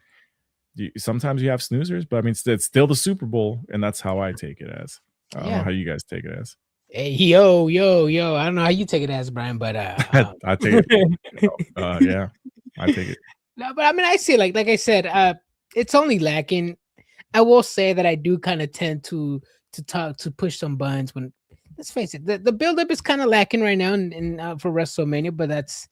sometimes you have snoozers, but I mean, it's still the Super Bowl, and that's how I take it as. I don't know how you guys take it as. Hey, yo. I don't know how you take it as, Brian, but I take it. Yeah, I take it. No, but I mean, I see, like I said, it's only lacking. I will say that I do kind of tend to push some buttons when, let's face it, the buildup is kind of lacking right now for WrestleMania, but that's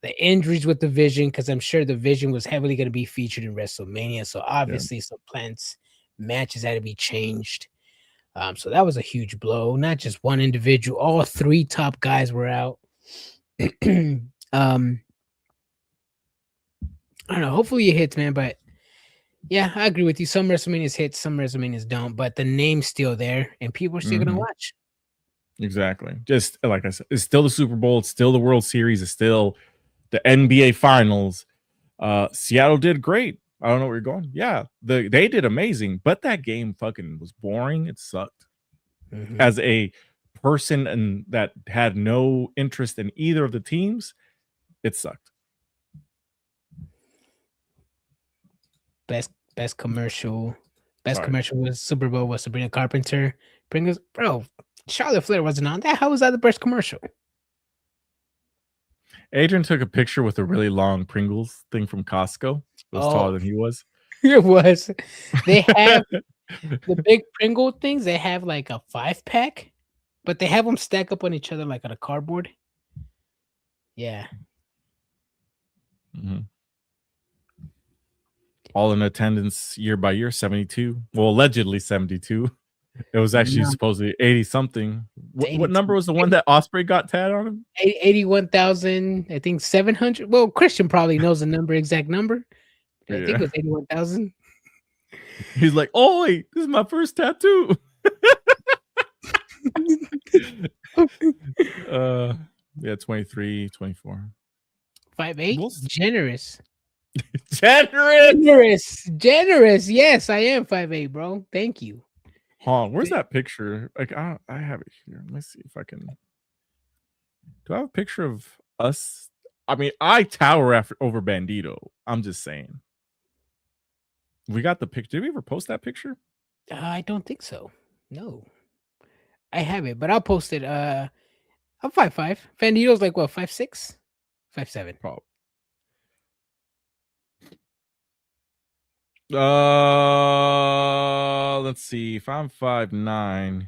the injuries with the Vision, because I'm sure the Vision was heavily going to be featured in WrestleMania, so obviously some matches had to be changed. So that was a huge blow. Not just one individual; all 3 top guys were out. I don't know. Hopefully it hits, man. But yeah, I agree with you. Some WrestleManias hit, some WrestleManias don't. But the name's still there, and people are still gonna watch. Exactly. Just like I said, it's still the Super Bowl. It's still the World Series. It's still the NBA Finals. Seattle did great. I don't know where you're going. Yeah, they did amazing, but that game fucking was boring. It sucked. As a person and that had no interest in either of the teams, it sucked. Best commercial. Best Sorry. commercial was Super Bowl was Sabrina Carpenter. Bro, Charlotte Flair wasn't on that. How was that the best commercial? Adrian took a picture with a really long Pringles thing from Costco. It was taller than he was. It was. They have the big Pringle things. They have like a 5-pack, but they have them stack up on each other like on a cardboard. Yeah. Mm-hmm. All in attendance year by year, 72. Well, allegedly 72. It was actually supposedly 80 something. What number was the one that Osprey got tagged on him? 81,000, I think 700. Well, Christian probably knows the exact number. I think it was 81,000. He's like, oh wait, this is my first tattoo. Yeah, 23, 24. 5'8". Generous. Generous. Yes, I am 5'8", bro. Thank you. Where's that picture? Like, I have it here. Let me see if I can. Do I have a picture of us? I mean, I tower over Bandito. I'm just saying. We got the picture. Did we ever post that picture? I don't think so. No, I have it, but I'll post it. I'm 5'5". Bandito's like what, 5'6", 5'7". Probably. Let's see. If I'm 5'9",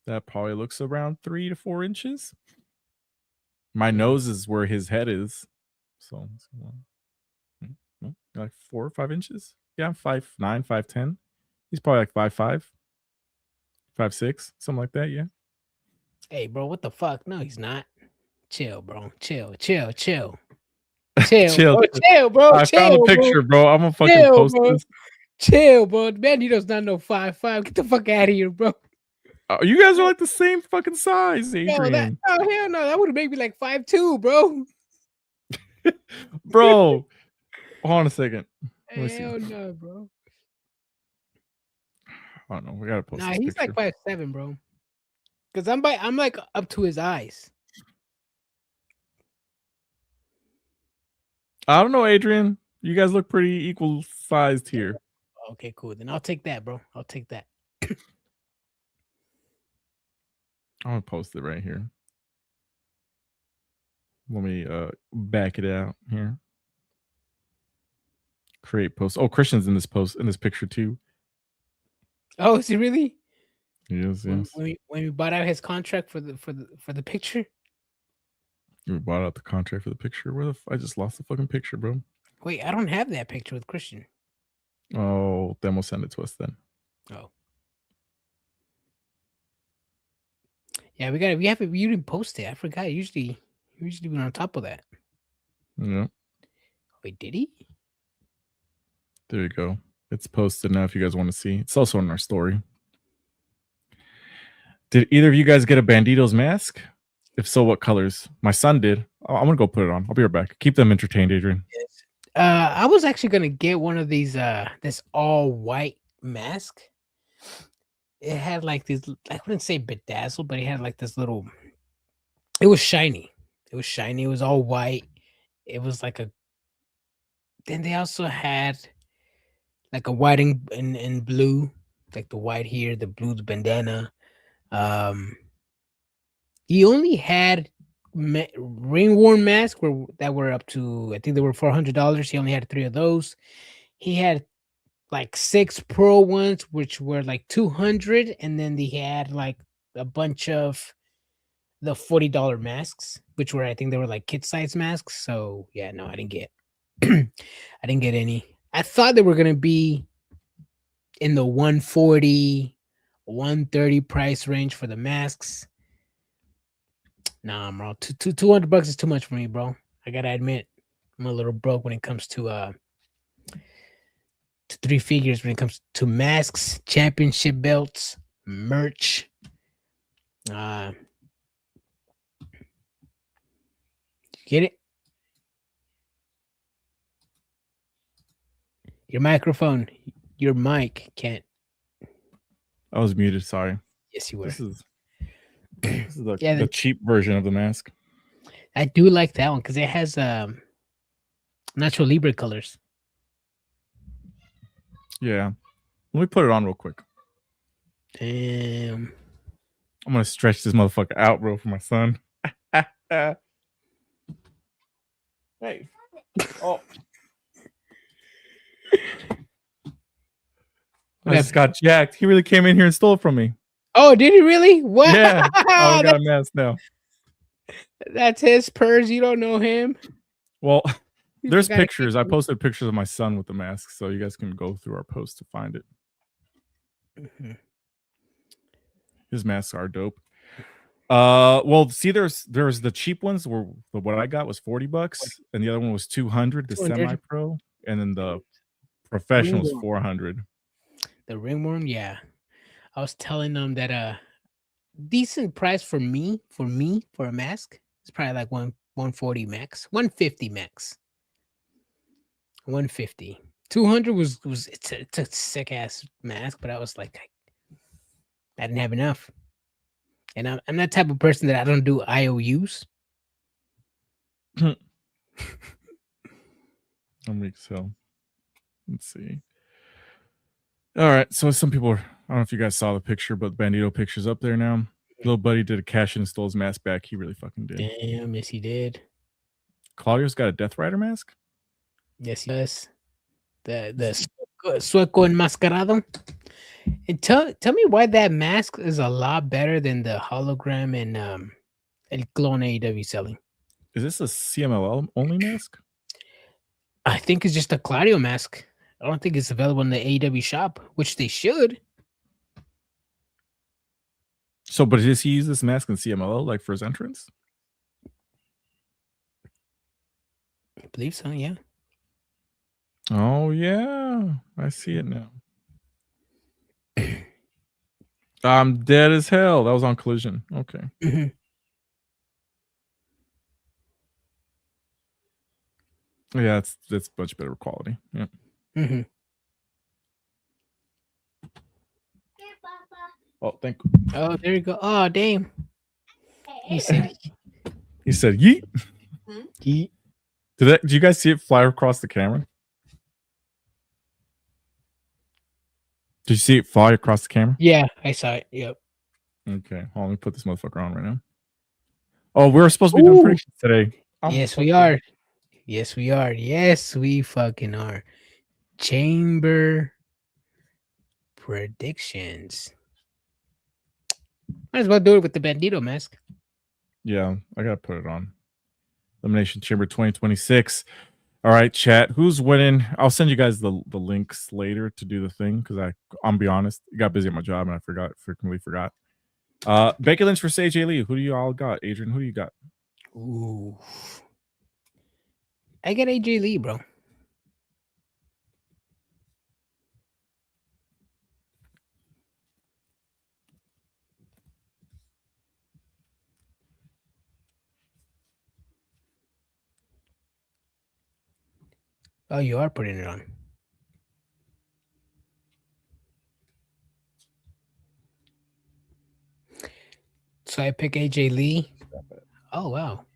that probably looks around 3 to 4 inches. My nose is where his head is, so like 4 or 5 inches. Yeah, I'm 5'9", 5'10". He's probably like 5'5", 5'6", something like that. Yeah. Hey, bro, what the fuck? No, he's not. Chill, bro. Chill. Chill, Bro. I found a picture, bro. I'm gonna fucking post this. Chill, bro. Bandito's not no 5'5". Get the fuck out of here, bro. You guys are like the same fucking size, Adrian. Hell no. That would have made me like 5'2", bro. Bro, hold on a second. Hell no, bro. I don't know. We gotta post. Nah, this he's picture. like 5'7", bro. Cause I'm like up to his eyes. I don't know, Adrian. You guys look pretty equal sized here. Okay, cool. Then I'll take that, bro. I'll take that. I'm gonna post it right here. Let me back it out here. Create post. Oh, Christian's in this picture too. Oh, is he really? Yes. When we bought out his contract for the picture. You bought out the contract for the picture. I just lost the fucking picture, bro. Wait, I don't have that picture with Christian. Oh, then we'll send it to us then. Oh. Yeah, we have it. You didn't post it. I forgot. Usually we're on top of that. Yeah. Wait, did he? There you go. It's posted now if you guys want to see. It's also in our story. Did either of you guys get a Bandito's mask? If so, what colors? My son did. I'm gonna go put it on. I'll be right back. Keep them entertained, Adrian. Yes. I was actually gonna get one of these this all white mask. It had like this, I wouldn't say bedazzled, but it had like this little, it was shiny. It was all white. It was like then they also had like a white and blue, like the white here, the blue, the bandana. He only had ring-worn masks that were up to, I think they were $400. He only had 3 of those. He had like 6 pro ones, which were like $200, and then he had like a bunch of the $40 masks, which were, I think they were like kid-size masks. So yeah, no, I didn't get I didn't get any. I thought they were gonna be in the 140, 130 price range for the masks. Nah, bro. $200 is too much for me, bro. I gotta admit, I'm a little broke when it comes to 3 figures. When it comes to masks, championship belts, merch. Get it? Your microphone, your mic can't. I was muted. Sorry. Yes, you were. This is Yeah, the cheap version of the mask. I do like that one because it has natural Libre colors. Yeah. Let me put it on real quick. Damn. I'm gonna stretch this motherfucker out, bro, for my son. Hey. Oh. I just got jacked. He really came in here and stole it from me. Oh, did he really? What? Yeah. Oh, I got a mask now. That's his purse. You don't know him. Well, there's pictures. I posted pictures of my son with the mask, so you guys can go through our post to find it. Mm-hmm. His masks are dope. Well, see, there's the cheap ones where what I got was $40, and the other one was $200, the semi-pro, and then the professional was $400. The ringworm, yeah. I was telling them that decent price for me for a mask is probably like 140 max, 150 max. 150. 200 was it's a sick ass mask, but I was like, I didn't have enough. And I'm that type of person that I don't do IOUs. That makes sense. Let's see. All right, so some people are, I don't know if you guys saw the picture, but Bandito picture's up there now. Little buddy did a cash in and stole his mask back. He really fucking did. Damn, yes he did. Claudio's got a Death Rider mask? Yes, he does. The Sueco Enmascarado. And tell me why that mask is a lot better than the hologram and El Clon AEW selling. Is this a CMLL only mask? I think it's just a Claudio mask. I don't think it's available in the AEW shop, which they should. So, but does he use this mask in CMLL like for his entrance? I believe so, yeah. Oh yeah, I see it now. I'm dead as hell. That was on Collision. Okay. Mm-hmm. Yeah, that's much better quality. Yeah. Mm-hmm. Oh, thank you. Oh, there you go. Oh, damn. He said yeet. Yeet. Did you guys see it fly across the camera? Did you see it fly across the camera? Yeah, I saw it. Yep. Okay. Hold on, let me put this motherfucker on right now. Oh, we're supposed to be doing predictions today. Yes, we are. Yes, we are. Yes, we fucking are. Chamber predictions. Might as well do it with the Bandito mask. Yeah, I gotta put it on. Elimination Chamber 2026. All right, chat. Who's winning? I'll send you guys the links later to do the thing because I'm be honest, I got busy at my job and I frequently forgot. Becky Lynch versus AJ Lee. Who do you all got? Adrian, who do you got? Ooh. I got AJ Lee, bro. Oh, you are putting it on. So I pick AJ Lee. Oh, wow.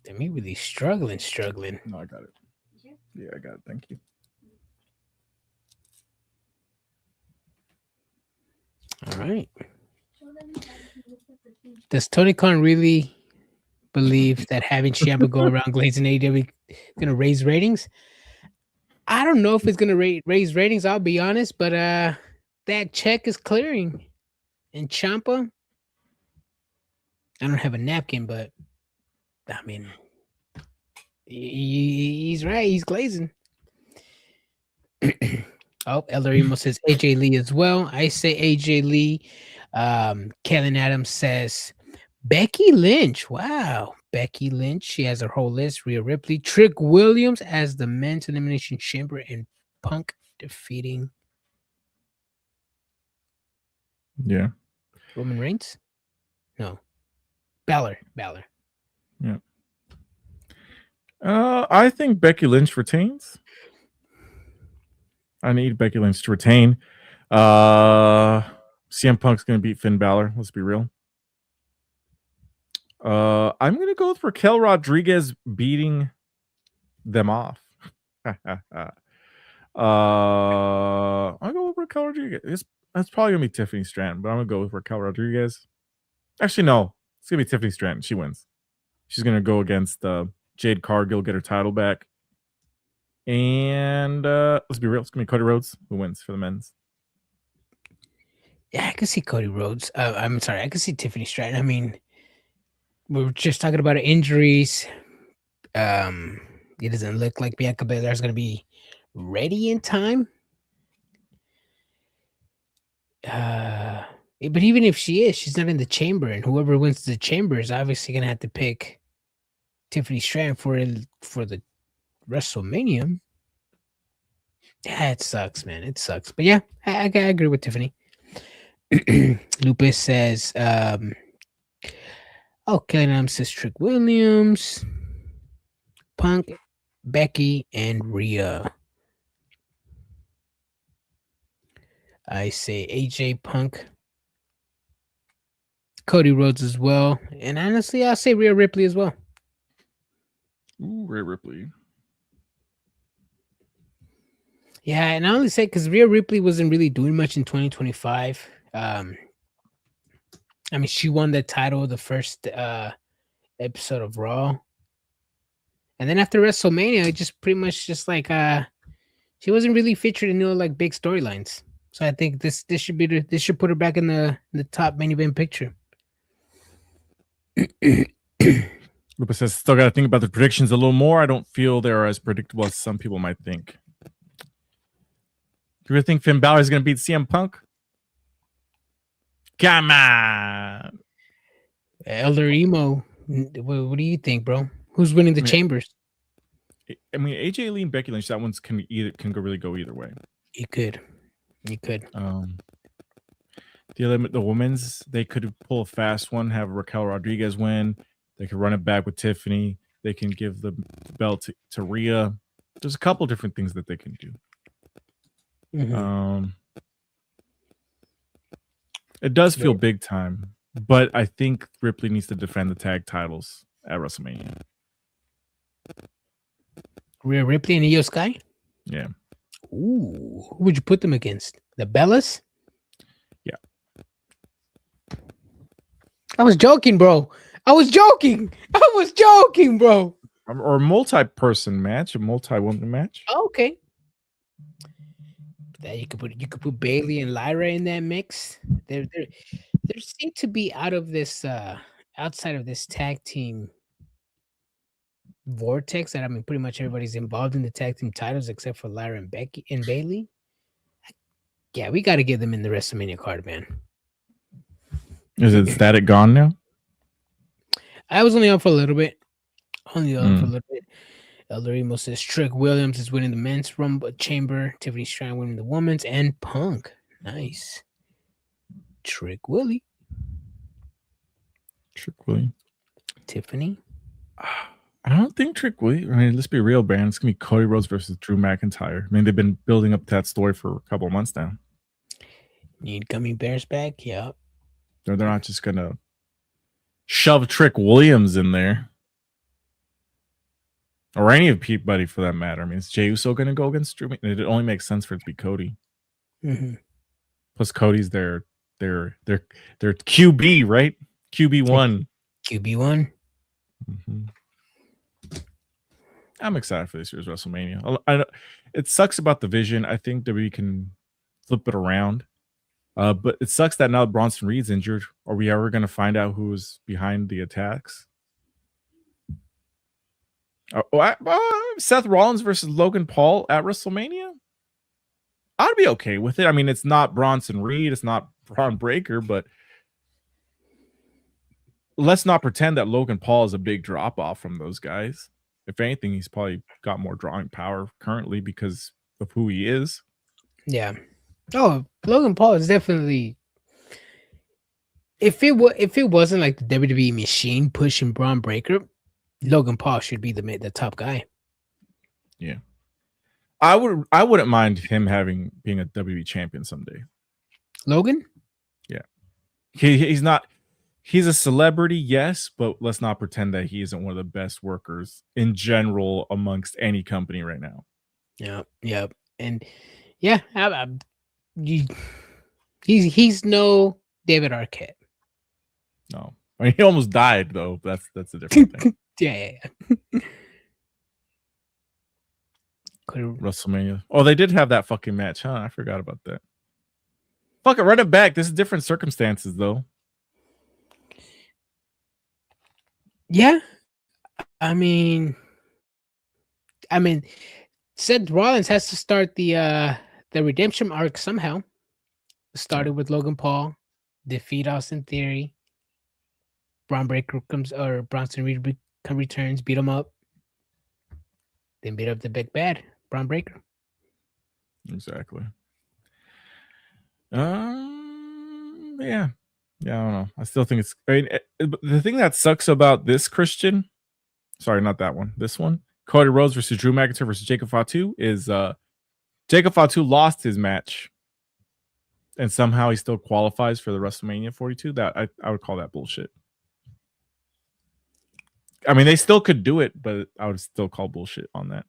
Damn, me really struggling. No, I got it. Yeah, I got it. Thank you. All right. Does Tony Khan really believe that having Ciampa go around glazing AEW is going to raise ratings? I don't know if it's going to raise ratings, I'll be honest, but that check is clearing. And Ciampa, I don't have a napkin, but I mean, he's right. He's glazing. Oh, El Remo says AJ Lee as well. I say AJ Lee. Kellen Adams says Becky Lynch. Wow. Becky Lynch. She has her whole list. Rhea Ripley. Trick Williams as the men's elimination chamber, and Punk defeating Roman Reigns? No. Balor. Yeah. I think Becky Lynch retains. I need Becky Lynch to retain. CM Punk's going to beat Finn Balor. Let's be real. I'm going to go with Raquel Rodriguez beating them off. I'll go with Raquel Rodriguez. That's probably going to be Tiffany Stratton, but I'm going to go with Raquel Rodriguez. Actually, no. It's going to be Tiffany Stratton. She wins. She's going to go against Jade Cargill, get her title back. And let's be real. It's going to be Cody Rhodes who wins for the men's. Yeah, I can see Cody Rhodes. I'm sorry. I can see Tiffany Stratton. I mean, we were just talking about injuries. It doesn't look like Bianca Belair is going to be ready in time. But even if she is, she's not in the chamber, and whoever wins the chamber is obviously going to have to pick Tiffany Stratton for the WrestleMania. Yeah, it sucks, man. It sucks. But yeah, I agree with Tiffany. Lupus says, okay, says Trick Williams, Punk, Becky, and Rhea. I say AJ, Punk, Cody Rhodes as well. And honestly, I'll say Rhea Ripley as well. Ooh, Rhea Ripley. Yeah, and I only say because Rhea Ripley wasn't really doing much in 2025. I mean, she won the title the first episode of Raw. And then after WrestleMania, it just pretty much just like she wasn't really featured in like big storylines. So I think this should put her back in the top main event picture. Lupus says, still got to think about the predictions a little more. I don't feel they're as predictable as some people might think. Do you think Finn Balor is going to beat CM Punk? Come on. Elder Emo. What do you think, bro? Who's winning the chambers? I mean, AJ Lee and Becky Lynch, that one's can really go either way. You could. The women's, they could pull a fast one, have Raquel Rodriguez win. They could run it back with Tiffany. They can give the belt to Rhea. There's a couple different things that they can do. Mm-hmm. It does feel big time, but I think Ripley needs to defend the tag titles at WrestleMania. Rhea Ripley and Io Sky? Yeah. Ooh, who would you put them against? The Bellas? Yeah. I was joking, bro. Or a multi-person match, a multi-woman match. Okay. That you could put Bailey and Lyra in that mix. There seem to be outside of this tag team vortex that pretty much everybody's involved in the tag team titles except for Lyra and Becky and Bailey. Yeah, we got to get them in the WrestleMania card, man. Is it static gone now? I was only on for a little bit. Elder Emo says Trick Williams is winning the men's Rumble chamber. Tiffany Stratton winning the women's, and Punk. Nice. Trick Willie. Tiffany. I don't think Trick Willie. I mean, let's be real, Brand. It's gonna be Cody Rhodes versus Drew McIntyre. I mean, they've been building up that story for a couple of months now. Need gummy bears back? Yeah. They're not just gonna shove Trick Williams in there. Or any of anybody for that matter. I mean, is Jey Uso going to go against Drew? It only makes sense for it to be Cody. Mm-hmm. Plus, Cody's their QB, right? QB1. QB1. Mm-hmm. I'm excited for this year's WrestleMania. It sucks about the vision. I think that we can flip it around. But it sucks that now Bronson Reed's injured. Are we ever going to find out who's behind the attacks? Seth Rollins versus Logan Paul at WrestleMania? I'd be okay with it. I mean, it's not Bronson Reed, it's not Braun Breaker, but let's not pretend that Logan Paul is a big drop off from those guys. If anything, he's probably got more drawing power currently because of who he is. Yeah. Oh, Logan Paul is definitely. If it wasn't like the WWE machine pushing Braun Breaker, Logan Paul should be the top guy. Yeah, I wouldn't mind him being a WWE champion someday. Logan? Yeah. He's not. He's a celebrity, yes, but let's not pretend that he isn't one of the best workers in general amongst any company right now. Yep. And yeah, he's no David Arquette. No, I mean, he almost died though. That's a different thing. Yeah. WrestleMania. Oh, they did have that fucking match, huh? I forgot about that. Fuck it, run it back. This is different circumstances though. Yeah, I mean, Seth Rollins has to start the redemption arc somehow. Started with Logan Paul, defeat Austin Theory. Braun Breaker comes, or Bronson Reed returns, beat him up, then beat up the big bad Braun Breaker. Exactly. Yeah. I don't know. I still think it's. I mean, the thing that sucks about this, Christian. Sorry, not that one. This one, Cody Rhodes versus Drew McIntyre versus Jacob Fatu is Jacob Fatu lost his match, and somehow he still qualifies for the WrestleMania 42. That I would call that bullshit. I mean, they still could do it, but I would still call bullshit on that.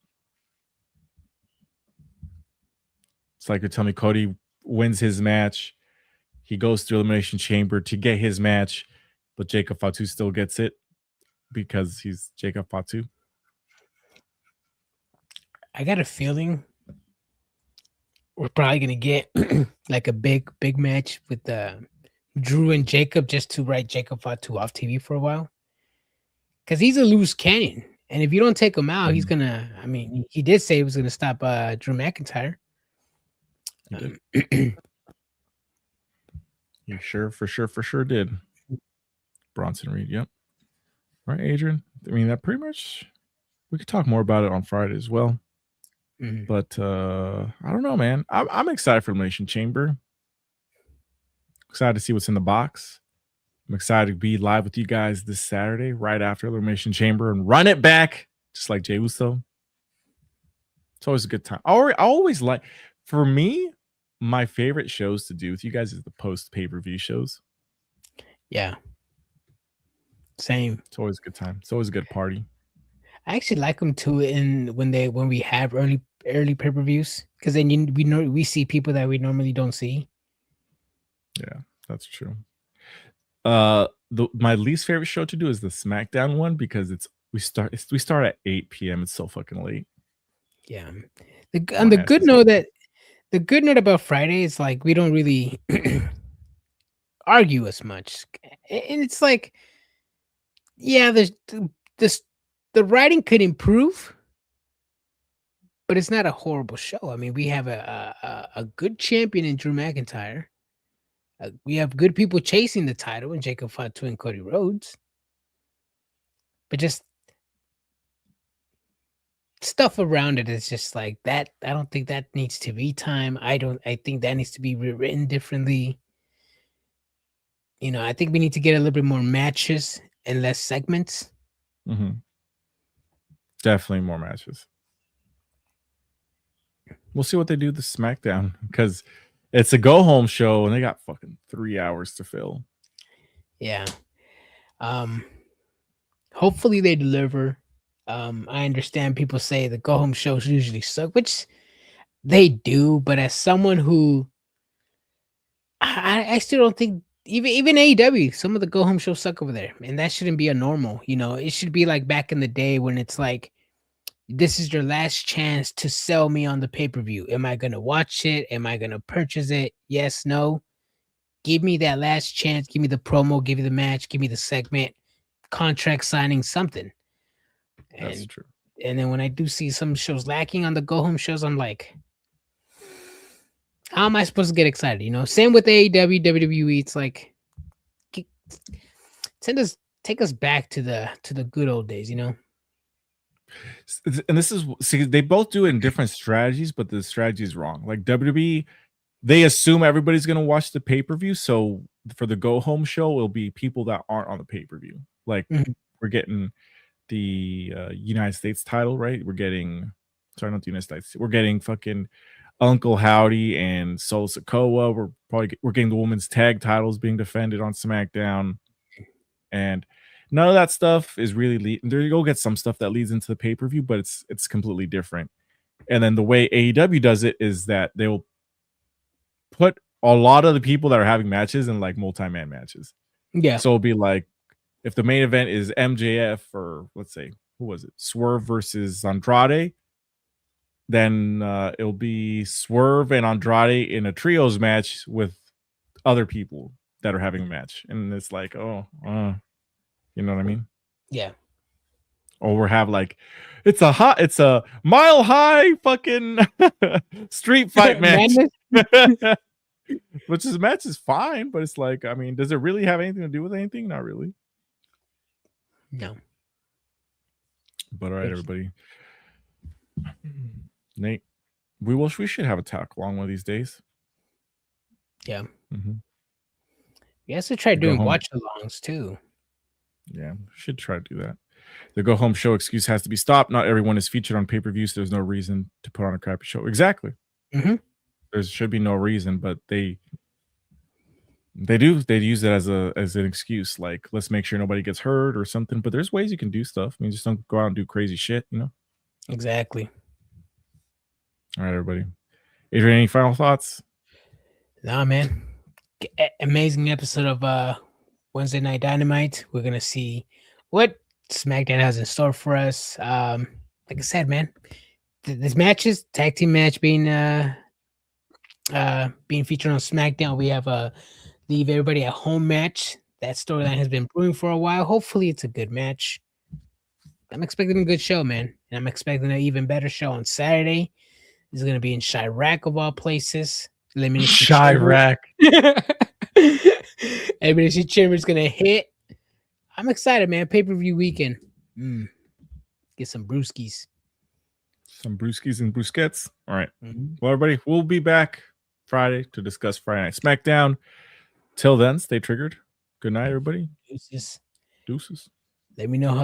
It's like you tell me Cody wins his match, he goes through Elimination Chamber to get his match, but Jacob Fatu still gets it because he's Jacob Fatu. I got a feeling we're probably gonna get like a big match with Drew and Jacob just to write Jacob Fatu off TV for a while. Because he's a loose cannon. And if you don't take him out, he's gonna. I mean, he did say he was gonna stop Drew McIntyre. You for sure did. Bronson Reed, yep. Right, Adrian? I mean, that pretty much, we could talk more about it on Friday as well. Mm-hmm. But I don't know, man. I'm excited for Elimination Chamber. Excited to see what's in the box. I'm excited to be live with you guys this Saturday, right after Elimination Chamber, and run it back, just like Jey Uso. It's always a good time. I always like, for me, my favorite shows to do with you guys is the post pay-per-view shows. Yeah. Same. It's always a good time. It's always a good party. I actually like them too when we have early pay-per-views, because then we see people that we normally don't see. Yeah, that's true. My least favorite show to do is the SmackDown one, because we start at 8 p.m. It's so fucking late. Yeah. The good note about Friday is like we don't really argue as much, and it's like, yeah, the writing could improve, but it's not a horrible show. I mean, we have a good champion in Drew McIntyre. We have good people chasing the title in Jacob Fatu and Cody Rhodes, but just stuff around it is just like that. I don't think that needs TV time. I think that needs to be rewritten differently. You know, I think we need to get a little bit more matches and less segments. Mm-hmm. Definitely more matches. We'll see what they do this SmackDown, because it's a go home show and they got fucking 3 hours to fill. Yeah. Hopefully they deliver. I understand people say the go home shows usually suck, which they do, but as someone who I still don't think, even AEW, some of the go home shows suck over there, and that shouldn't be a normal. You know, it should be like back in the day when it's like, this is your last chance to sell me on the pay-per-view. Am I gonna watch it? Am I gonna purchase it? Yes, no. Give me that last chance. Give me the promo. Give me the match. Give me the segment. Contract signing, something. That's true. And then when I do see some shows lacking on the go home shows, I'm like, how am I supposed to get excited? You know, same with AEW, WWE. It's like, take us back to the good old days, you know. And this is, see, they both do it in different strategies, but the strategy is wrong. Like WWE, they assume everybody's gonna watch the pay-per-view, so for the go home show, it'll be people that aren't on the pay-per-view. Like we're getting the United States title, right? We're getting, sorry, not the United States. We're getting fucking Uncle Howdy and Sol Sikoa. We're getting the women's tag titles being defended on SmackDown, and none of that stuff is really there. You'll get some stuff that leads into the pay-per-view, but it's completely different. And then the way AEW does it is that they'll put a lot of the people that are having matches in like multi-man matches. Yeah. So it'll be like if the main event is MJF or let's say who was it, Swerve versus Andrade. Then it'll be Swerve and Andrade in a trios match with other people that are having a match. And it's like, you know what I mean? Yeah. Or we'll have like, it's a mile high fucking street fight match. Which is match is fine, but it's like, I mean, does it really have anything to do with anything? Not really. No. But all right, everybody. Nate, we should have a talk along one of these days. Yeah. Mm-hmm. You have to try doing watch alongs too. Yeah, should try to do that. The go home show excuse has to be stopped. Not everyone is featured on pay-per-view, so there's no reason to put on a crappy show. Exactly. Mm-hmm. There should be no reason, but they use it as an excuse. Like, let's make sure nobody gets hurt or something. But there's ways you can do stuff. I mean, just don't go out and do crazy shit, you know? Exactly. All right, everybody. Adrian, any final thoughts? Nah, man. Amazing episode of Wednesday Night Dynamite. We're gonna see what SmackDown has in store for us. Like I said, man, this matches, tag team match being featured on SmackDown. We have a leave everybody at home match. That storyline has been brewing for a while. Hopefully, it's a good match. I'm expecting a good show, man, and I'm expecting an even better show on Saturday. It's going to be in Chirac of all places. Chirac. Elimination Chamber is going to hit. I'm excited, man. Pay-per-view weekend. Get some brewskis. Some brewskis and brewskets. All right. Mm-hmm. Well, everybody, we'll be back Friday to discuss Friday Night SmackDown. Till then, stay triggered. Good night, everybody. Deuces. Deuces. Let me know how